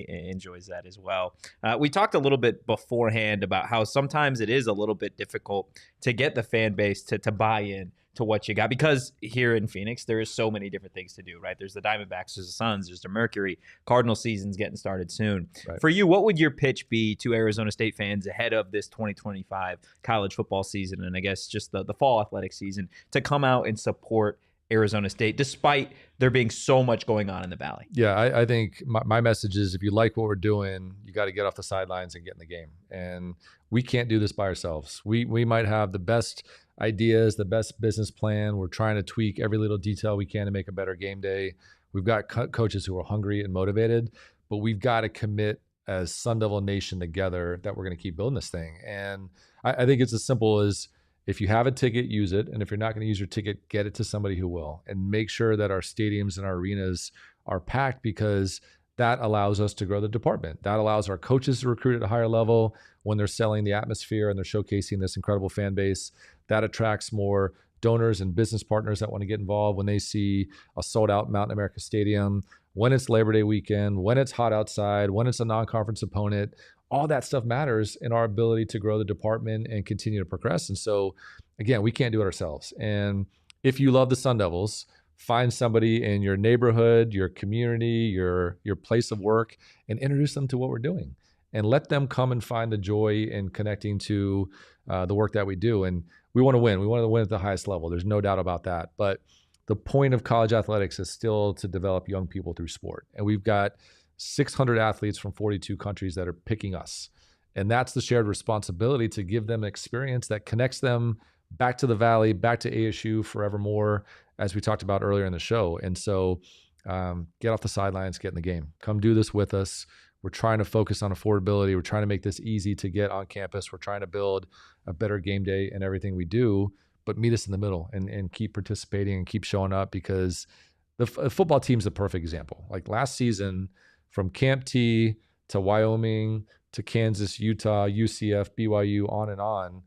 enjoys that as well. We talked a little bit beforehand about how sometimes it is a little bit difficult to get the fan base to buy in to what you got, because here in Phoenix there is so many different things to do, right? There's the Diamondbacks, there's the Suns, there's the Mercury. Cardinal season's getting started soon. Right. For you, what would your pitch be to Arizona State fans ahead of this 2025 college football season, and I guess just the fall athletic season, to come out and support Arizona State, despite there being so much going on in the Valley. Yeah, I think my message is, if you like what we're doing, you got to get off the sidelines and get in the game. And we can't do this by ourselves. We might have the best ideas, the best business plan. We're trying to tweak every little detail we can to make a better game day. We've got coaches who are hungry and motivated, but we've got to commit as Sun Devil Nation together that we're going to keep building this thing. And I think it's as simple as, if you have a ticket, use it. And if you're not going to use your ticket, get it to somebody who will. And make sure that our stadiums and our arenas are packed, because that allows us to grow the department. That allows our coaches to recruit at a higher level when they're selling the atmosphere and they're showcasing this incredible fan base. That attracts more donors and business partners that want to get involved when they see a sold out Mountain America Stadium, when it's Labor Day weekend, when it's hot outside, when it's a non-conference opponent. All that stuff matters in our ability to grow the department and continue to progress. And so, again, we can't do it ourselves. And if you love the Sun Devils, find somebody in your neighborhood, your community, your place of work, and introduce them to what we're doing. And let them come and find the joy in connecting to the work that we do. And we want to win. We want to win at the highest level. There's no doubt about that. But the point of college athletics is still to develop young people through sport. And we've got 600 athletes from 42 countries that are picking us. And that's the shared responsibility, to give them an experience that connects them back to the Valley, back to ASU forevermore, as we talked about earlier in the show. And so get off the sidelines, get in the game. Come do this with us. We're trying to focus on affordability. We're trying to make this easy to get on campus. We're trying to build a better game day in everything we do, but meet us in the middle and keep participating and keep showing up, because the football team's a perfect example. Like last season, from Camp T to Wyoming to Kansas, Utah, UCF, BYU, on and on,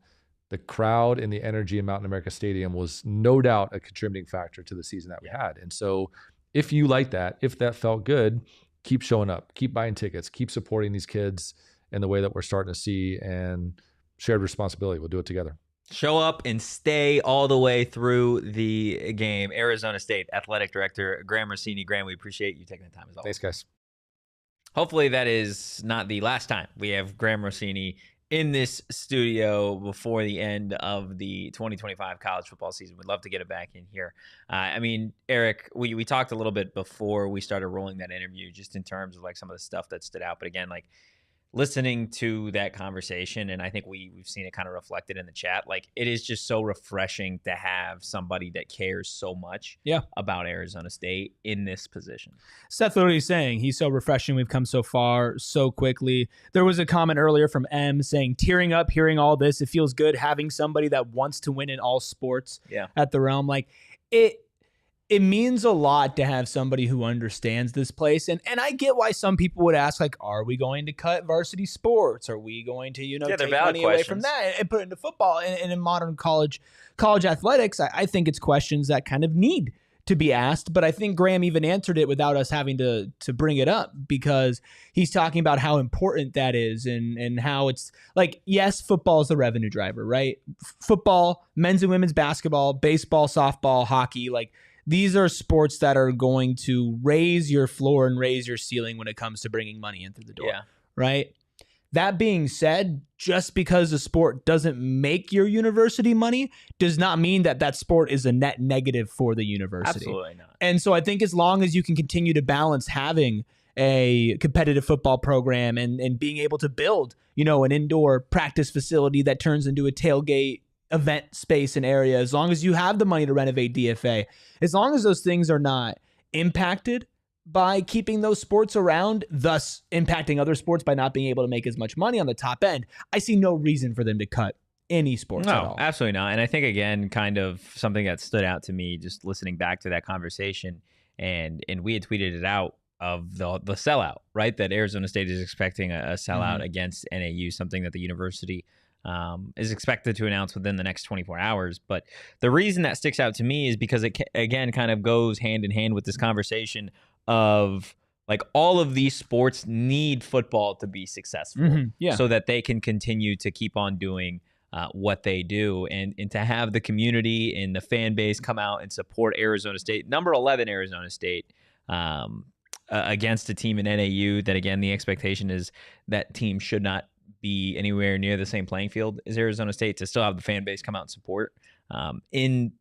the crowd and the energy in Mountain America Stadium was no doubt a contributing factor to the season that we had. And so if you like that, if that felt good, keep showing up, keep buying tickets, keep supporting these kids in the way that we're starting to see, and shared responsibility. We'll do it together. Show up and stay all the way through the game. Arizona State Athletic Director Graham Rossini. Graham, we appreciate you taking the time as always. Thanks, guys. Hopefully that is not the last time we have Graham Rossini in this studio before the end of the 2025 college football season. We'd love to get it back in here. I mean, Erik, we talked a little bit before we started rolling that interview, just in terms of like some of the stuff that stood out. But again, like listening to that conversation, and I think we've seen it kind of reflected in the chat, like it is just so refreshing to have somebody that cares so much about Arizona State in this position. Seth literally saying he's so refreshing. We've come so far so quickly. There was a comment earlier from M saying, tearing up hearing all this. It feels good having somebody that wants to win in all sports at the Realm. Like it means a lot to have somebody who understands this place. And I get why some people would ask, like, are we going to cut varsity sports? Are we going to, take money away from that and put it into football? And in modern college athletics, I think it's questions that kind of need to be asked. But I think Graham even answered it without us having to bring it up, because he's talking about how important that is and how it's like, yes, football is the revenue driver, right? Football, men's and women's basketball, baseball, softball, hockey, like, these are sports that are going to raise your floor and raise your ceiling when it comes to bringing money in through the door, right? That being said, just because a sport doesn't make your university money does not mean that that sport is a net negative for the university. Absolutely not. And so I think as long as you can continue to balance having a competitive football program and being able to build, an indoor practice facility that turns into a tailgate event space and area, as long as you have the money to renovate DFA, as long as those things are not impacted by keeping those sports around, thus impacting other sports by not being able to make as much money on the top end, I see no reason for them to cut any sports at all. Absolutely not. And I think, again, kind of something that stood out to me just listening back to that conversation, and we had tweeted it out, of the sellout, right? That Arizona State is expecting a sellout against NAU, something that the university is expected to announce within the next 24 hours. But the reason that sticks out to me is because it, again, kind of goes hand in hand with this conversation of, like, all of these sports need football to be successful so that they can continue to keep on doing what they do, and to have the community and the fan base come out and support Arizona State, number 11 Arizona State, against a team in NAU that, again, the expectation is that team should not be anywhere near the same playing field as Arizona State, to still have the fan base come out and support in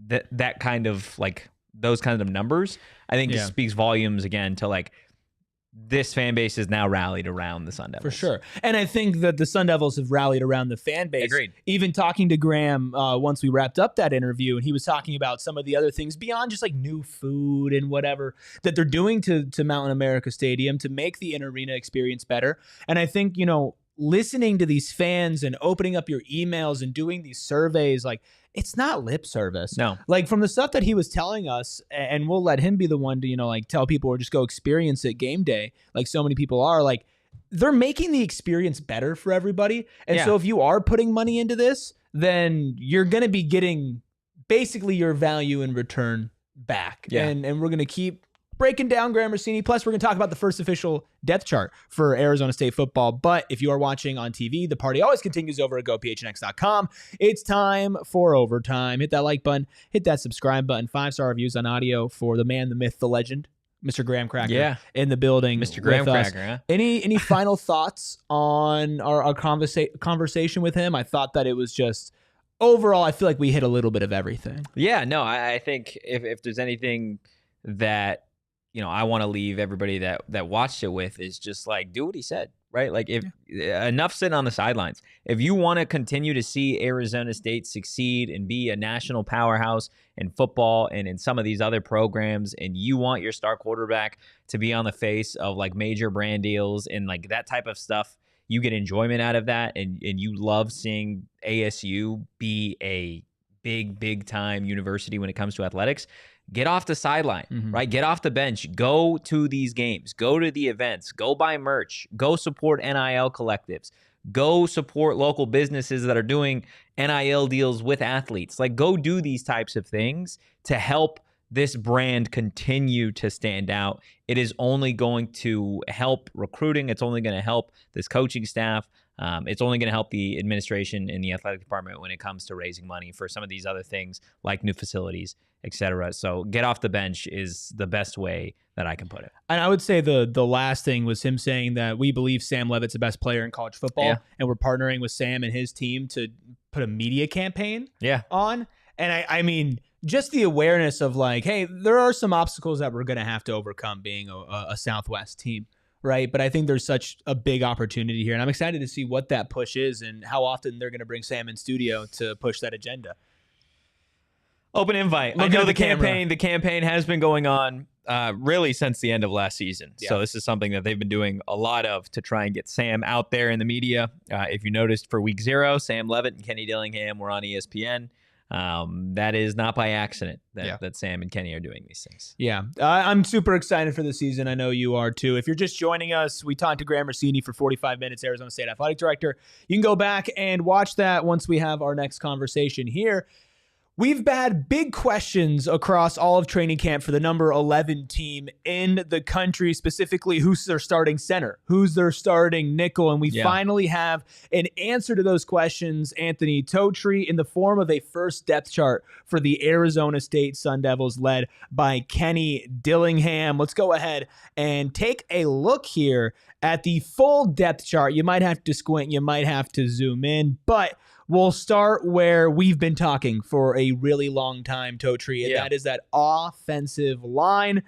that kind of like those kinds of numbers, I think just speaks volumes again to like this fan base is now rallied around the Sun Devils. For sure. And I think that the Sun Devils have rallied around the fan base. Agreed. Even talking to Graham once we wrapped up that interview, and he was talking about some of the other things beyond just like new food and whatever that they're doing to Mountain America Stadium to make the in-arena experience better. And I think, listening to these fans and opening up your emails and doing these surveys, like, it's not lip service. No. Like, from the stuff that he was telling us, and we'll let him be the one to, like, tell people or just go experience it game day, like so many people are, like, they're making the experience better for everybody. And so if you are putting money into this, then you're going to be getting basically your value in return back. Yeah. And we're going to keep breaking down Graham Rossini. Plus, we're going to talk about the first official depth chart for Arizona State football. But if you are watching on TV, the party always continues over at GoPHNX.com. It's time for overtime. Hit that like button. Hit that subscribe button. 5-star reviews on audio for the man, the myth, the legend, Mr. Graham Cracker in the building. Mr. Graham Cracker, huh? Any final thoughts on our conversation with him? I thought that it was just... Overall, I feel like we hit a little bit of everything. Yeah, no, I think if there's anything that I want to leave everybody that watched it with is just like do what he said, right? Like if enough sitting on the sidelines. If you want to continue to see Arizona State succeed and be a national powerhouse in football and in some of these other programs, and you want your star quarterback to be on the face of like major brand deals and like that type of stuff, you get enjoyment out of that, and you love seeing ASU be a big time university when it comes to athletics. Get off the sideline, right? Get off the bench. Go to these games. Go to the events. Go buy merch. Go support NIL collectives. Go support local businesses that are doing NIL deals with athletes. Like, go do these types of things to help this brand continue to stand out. It is only going to help recruiting. It's only going to help this coaching staff. It's only going to help the administration and the athletic department when it comes to raising money for some of these other things like new facilities, etc. So get off the bench is the best way that I can put it. And I would say the last thing was him saying that we believe Sam Levitt's the best player in college football, and we're partnering with Sam and his team to put a media campaign on. And I mean, just the awareness of like, hey, there are some obstacles that we're going to have to overcome being a Southwest team. Right. But I think there's such a big opportunity here. And I'm excited to see what that push is and how often they're going to bring Sam in studio to push that agenda. Open invite. I know the campaign has been going on really since the end of last season. Yeah. So this is something that they've been doing a lot of to try and get Sam out there in the media. If you noticed for week 0, Sam Levitt and Kenny Dillingham were on ESPN. That is not by accident that Sam and Kenny are doing these things. Yeah. I'm super excited for the season. I know you are too. If you're just joining us, we talked to Graham Rossini for 45 minutes, Arizona State Athletic Director. You can go back and watch that once we have our next conversation here. We've had big questions across all of training camp for the number 11 team in the country, specifically who's their starting center, who's their starting nickel, and we finally have an answer to those questions, Anthony Totri, in the form of a first depth chart for the Arizona State Sun Devils led by Kenny Dillingham. Let's go ahead and take a look here at the full depth chart. You might have to squint, you might have to zoom in, but we'll start where we've been talking for a really long time, Totri, and that is that offensive line.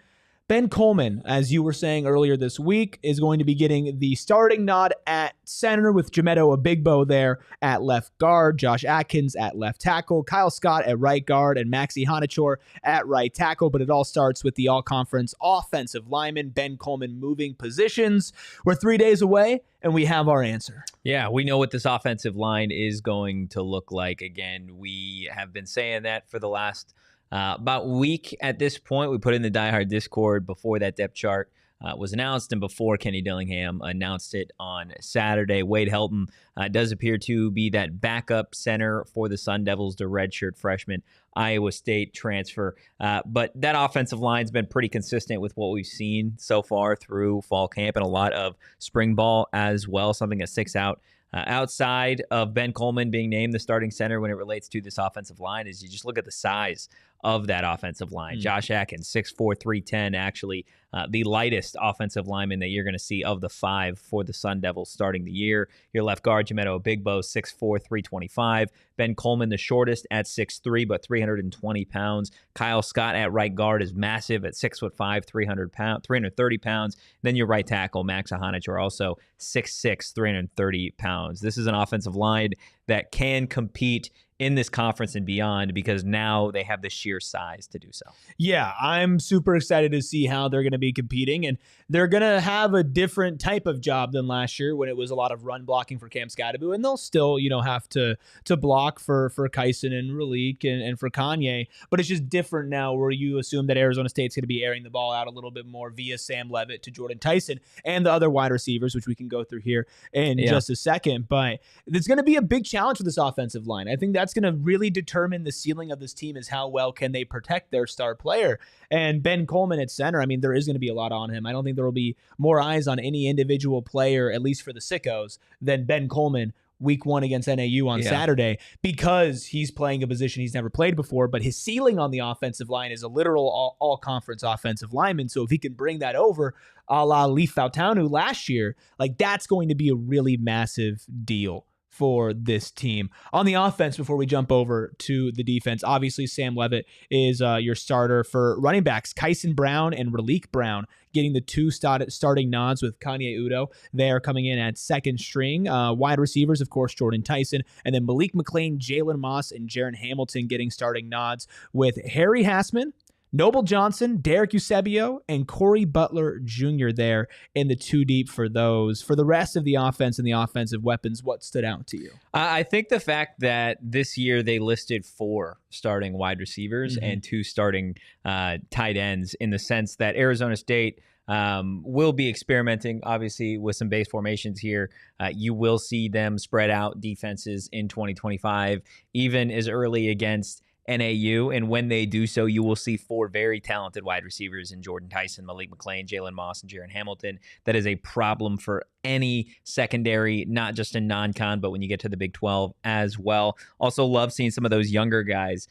Ben Coleman, as you were saying earlier this week, is going to be getting the starting nod at center with Jamedo Abigbo there at left guard, Josh Atkins at left tackle, Kyle Scott at right guard, and Maxi Hanachor at right tackle. But it all starts with the all-conference offensive lineman, Ben Coleman, moving positions. We're 3 days away, and we have our answer. Yeah, we know what this offensive line is going to look like. Again, we have been saying that for the last about week at this point. We put in the Die Hard Discord before that depth chart was announced and before Kenny Dillingham announced it on Saturday. Wade Helton does appear to be that backup center for the Sun Devils, the redshirt freshman Iowa State transfer. But that offensive line's been pretty consistent with what we've seen so far through fall camp and a lot of spring ball as well, something that sticks out. Outside of Ben Coleman being named the starting center when it relates to this offensive line is you just look at the size of that offensive line. Josh Atkins, 6'4", 310, actually the lightest offensive lineman that you're going to see of the 5 for the Sun Devils starting the year. Your left guard, Jameto Bigbo, 6'4", 325. Ben Coleman, the shortest at 6'3", but 320 pounds. Kyle Scott at right guard is massive at 6'5", 330 pounds. Then your right tackle, Max Ahanich, are also 6'6", 330 pounds. This is an offensive line that can compete in this conference and beyond because now they have the sheer size to do so. Yeah, I'm super excited to see how they're going to be competing, and they're going to have a different type of job than last year when it was a lot of run blocking for Cam Scadaboo, and they'll still, have to block for Kyson and Ralik and for Kanye, but it's just different now where you assume that Arizona State's going to be airing the ball out a little bit more via Sam Levitt to Jordan Tyson and the other wide receivers, which we can go through here in just a second, but it's going to be a big challenge for this offensive line. I think that's going to really determine the ceiling of this team is how well can they protect their star player. And Ben Coleman at center, I mean, there is going to be a lot on him. I don't think there will be more eyes on any individual player, at least for the sickos, than Ben Coleman week 1 against NAU on Saturday, because he's playing a position he's never played before, but his ceiling on the offensive line is a literal all-conference offensive lineman. So if he can bring that over a la Leaf Fautanu last year, like that's going to be a really massive deal for this team. On the offense, before we jump over to the defense, obviously Sam Levitt is your starter for running backs. Kyson Brown and Ralik Brown getting the 2 starting nods with Kanye Udo. They are coming in at second string. Wide receivers, of course, Jordan Tyson, and then Malik McLean, Jalen Moss, and Jaron Hamilton getting starting nods with Harry Hassman, Noble Johnson, Derek Eusebio, and Corey Butler Jr. there in the 2 deep for those. For the rest of the offense and the offensive weapons, what stood out to you? I think the fact that this year they listed 4 starting wide receivers and 2 starting tight ends, in the sense that Arizona State will be experimenting, obviously, with some base formations here. You will see them spread out defenses in 2025, even as early against NAU, and when they do so, you will see 4 very talented wide receivers in Jordan Tyson, Malik McLean, Jalen Moss, and Jaron Hamilton. That is a problem for any secondary, not just in non-con, but when you get to the Big 12 as well. Also love seeing some of those younger guys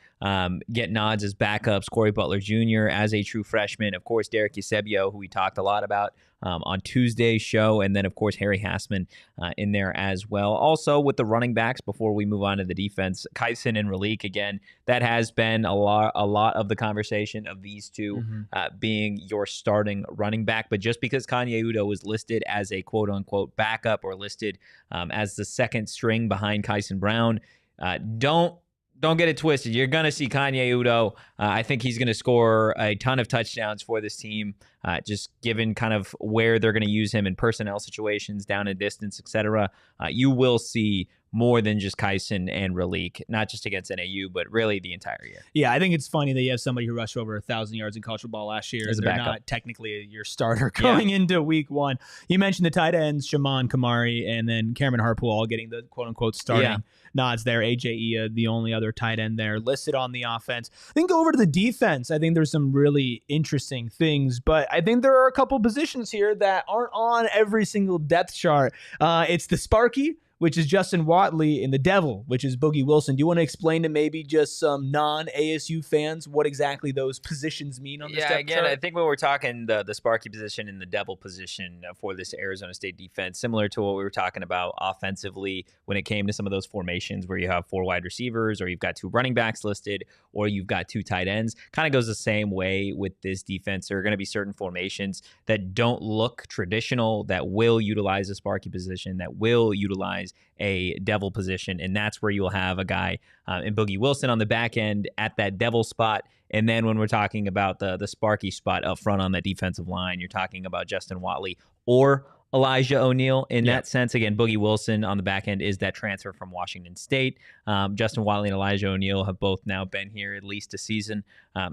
get nods as backups. Corey Butler Jr. as a true freshman. Of course, Derek Eusebio, who we talked a lot about on Tuesday's show, and then of course Harry Hassman in there as well. Also with the running backs, before we move on to the defense, Kyson and Ralik, again, that has been a lot of the conversation of these two being your starting running back. But just because Kanye Udo was listed as a quote-unquote backup, or listed as the second string behind Kyson Brown, don't get it twisted. You're going to see Kanye Udo. I think he's going to score a ton of touchdowns for this team, just given kind of where they're going to use him in personnel situations, down and distance, etc. You will see more than just Kyson and Ralik, not just against NAU, but really the entire year. Yeah, I think it's funny that you have somebody who rushed over 1,000 yards in college football last year, and they're not technically your starter going into week 1. You mentioned the tight ends, Shaman Kamari and then Cameron Harpool, all getting the quote-unquote starting nods there. AJ Ia, the only other tight end there listed on the offense. I think go over to the defense. I think there's some really interesting things, but I think there are a couple positions here that aren't on every single depth chart. It's the Sparky, which is Justin Watley, and the Devil, which is Boogie Wilson. Do you want to explain to maybe just some non-ASU fans what exactly those positions mean on this depth again, chart? I think when we're talking the Sparky position and the Devil position for this Arizona State defense, similar to what we were talking about offensively when it came to some of those formations where you have 4 wide receivers, or you've got 2 running backs listed, or you've got 2 tight ends, kind of goes the same way with this defense. There are going to be certain formations that don't look traditional, that will utilize a Sparky position, that will utilize a Devil position, and that's where you'll have a guy in Boogie Wilson on the back end at that Devil spot. And then when we're talking about the Sparky spot up front on the defensive line, you're talking about Justin Watley or Elijah O'Neal in that sense. Again, Boogie Wilson on the back end is that transfer from Washington State. Justin Watley and Elijah O'Neal have both now been here at least a season.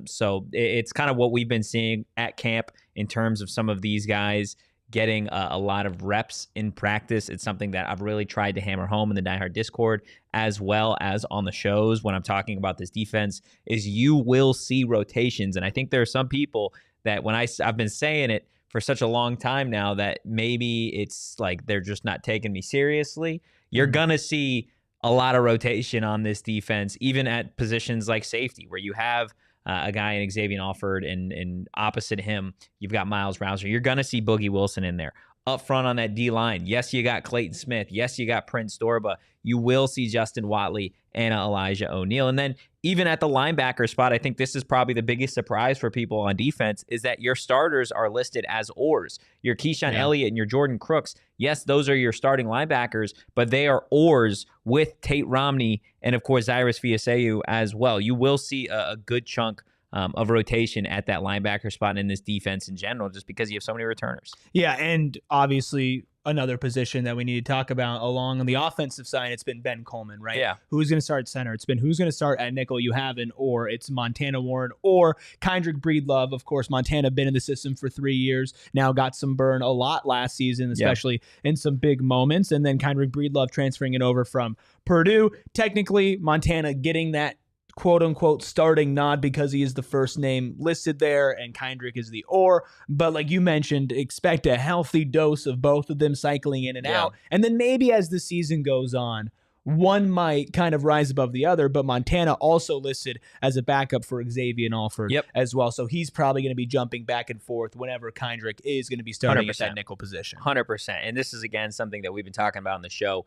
So it's kind of what we've been seeing at camp in terms of some of these guys getting a lot of reps in practice. It's something that I've really tried to hammer home in the Die Hard Discord, as well as on the shows when I'm talking about this defense, is you will see rotations. And I think there are some people that when I've been saying it for such a long time now that maybe it's like they're just not taking me seriously. You're going to see a lot of rotation on this defense, even at positions like safety, where you have a guy in Xavier Alford, and opposite him, you've got Miles Rouser. You're going to see Boogie Wilson in there. Up front on that D-line, yes, you got Clayton Smith. Yes, you got Prince Dorba. You will see Justin Watley and Elijah O'Neal. And then even at the linebacker spot, I think this is probably the biggest surprise for people on defense is that your starters are listed as oars. Your Keyshawn Elliott and your Jordan Crooks, yes, those are your starting linebackers, but they are oars with Tate Romney and, of course, Cyrus Fiaseu as well. You will see a good chunk of rotation at that linebacker spot and in this defense in general, just because you have so many returners. Yeah, and obviously another position that we need to talk about along on the offensive side, it's been Ben Coleman, right? Yeah. Who's going to start center? It's been who's going to start at nickel. You have an or. It's Montana Warren or Kendrick Breedlove. Of course, Montana been in the system for 3 years, now got some burn a lot last season, especially in some big moments. And then Kendrick Breedlove transferring it over from Purdue. Technically, Montana getting that quote-unquote starting nod because he is the first name listed there and Kendrick is the or. But like you mentioned, expect a healthy dose of both of them cycling in and out. And then maybe as the season goes on, one might kind of rise above the other, but Montana also listed as a backup for Xavier Alford as well. So he's probably going to be jumping back and forth whenever Kendrick is going to be starting 100%. at that nickel position. 100%. And this is, again, something that we've been talking about on the show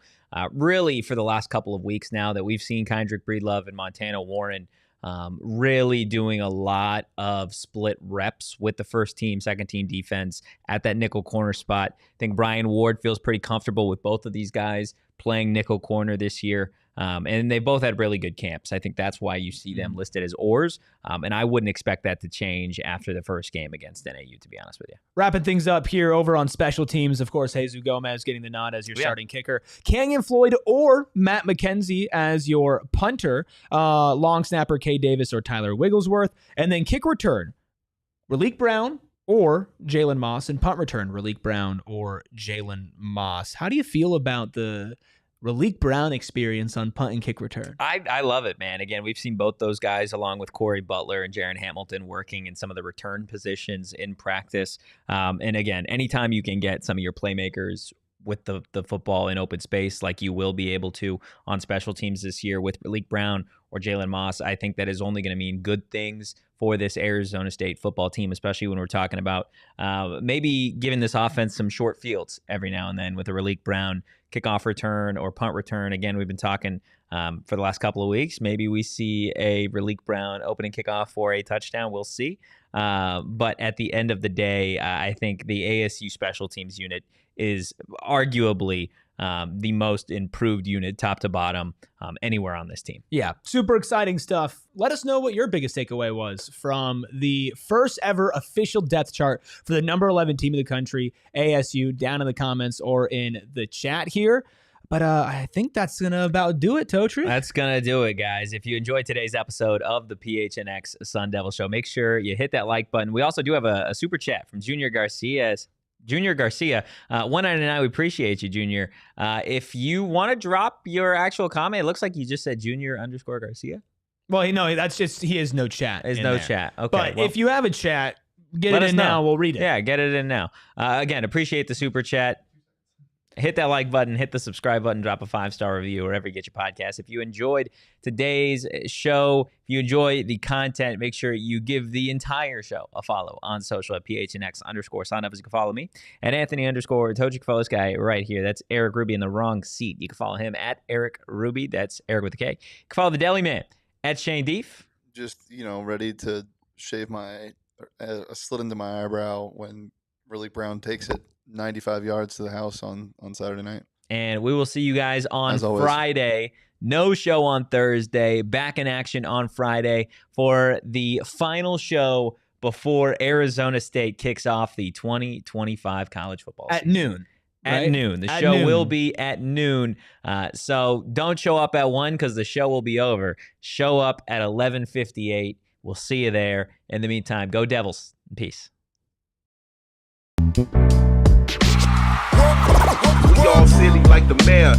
really for the last couple of weeks now, that we've seen Kendrick Breedlove and Montana Warren really doing a lot of split reps with the first team, second team defense at that nickel corner spot. I think Brian Ward feels pretty comfortable with both of these guys playing nickel corner this year. And they both had really good camps. I think that's why you see them listed as oars. And I wouldn't expect that to change after the first game against NAU, to be honest with you. Wrapping things up here over on special teams, of course, Jesus Gomez getting the nod as your starting kicker. Kenyon Floyd or Matt McKenzie as your punter. Long snapper Kay Davis or Tyler Wigglesworth. And then kick return, Raleek Brown or Jalen Moss, and punt return, Raleek Brown or Jalen Moss. How do you feel about the Raleek Brown experience on punt and kick return? I love it, man. Again, we've seen both those guys along with Corey Butler and Jaron Hamilton working in some of the return positions in practice. And again, anytime you can get some of your playmakers with the football in open space like you will be able to on special teams this year with Raleek Brown or Jalen Moss, I think that is only going to mean good things for this Arizona State football team, especially when we're talking about maybe giving this offense some short fields every now and then with a Raleek Brown kickoff return or punt return. Again, we've been talking for the last couple of weeks. Maybe we see a Raleek Brown opening kickoff for a touchdown. We'll see. But at the end of the day, I think the ASU special teams unit is arguably the most improved unit, top to bottom, anywhere on this team. Yeah, super exciting stuff. Let us know what your biggest takeaway was from the first ever official depth chart for the number 11 team in the country, ASU, down in the comments or in the chat here. But I think that's going to about do it, Totri. That's going to do it, guys. If you enjoyed today's episode of the PHNX Sun Devil Show, make sure you hit that like button. We also do have a super chat from Junior Garcia, $1.99. We appreciate you, Junior. If you want to drop your actual comment, it looks like you just said Junior_Garcia. Well, no, that's just he has no chat. There's no chat. Okay. But if you have a chat, get it in now. We'll read it. Yeah, get it in now. Again, appreciate the super chat. Hit that like button, hit the subscribe button, drop a 5-star review wherever you get your podcast. If you enjoyed today's show, if you enjoy the content, make sure you give the entire show a follow on social at PHNX_Sun Devils. You can follow me at Anthony_Totri. You can follow this guy right here. That's Erik Ruby in the wrong seat. You can follow him at Erik Ruby. That's Erik with a K. You can follow the Deli Man at Shane Dief. Just, ready to shave my a slit into my eyebrow when Raleek Brown takes it 95 yards to the house on Saturday night. And we will see you guys on Friday. No show on Thursday. Back in action on Friday for the final show before Arizona State kicks off the 2025 college football season. At noon. At right? noon. The show will be at noon. So don't show up at 1 because the show will be over. Show up at 11:58. We'll see you there. In the meantime, go Devils. Peace. We all silly like the mayor.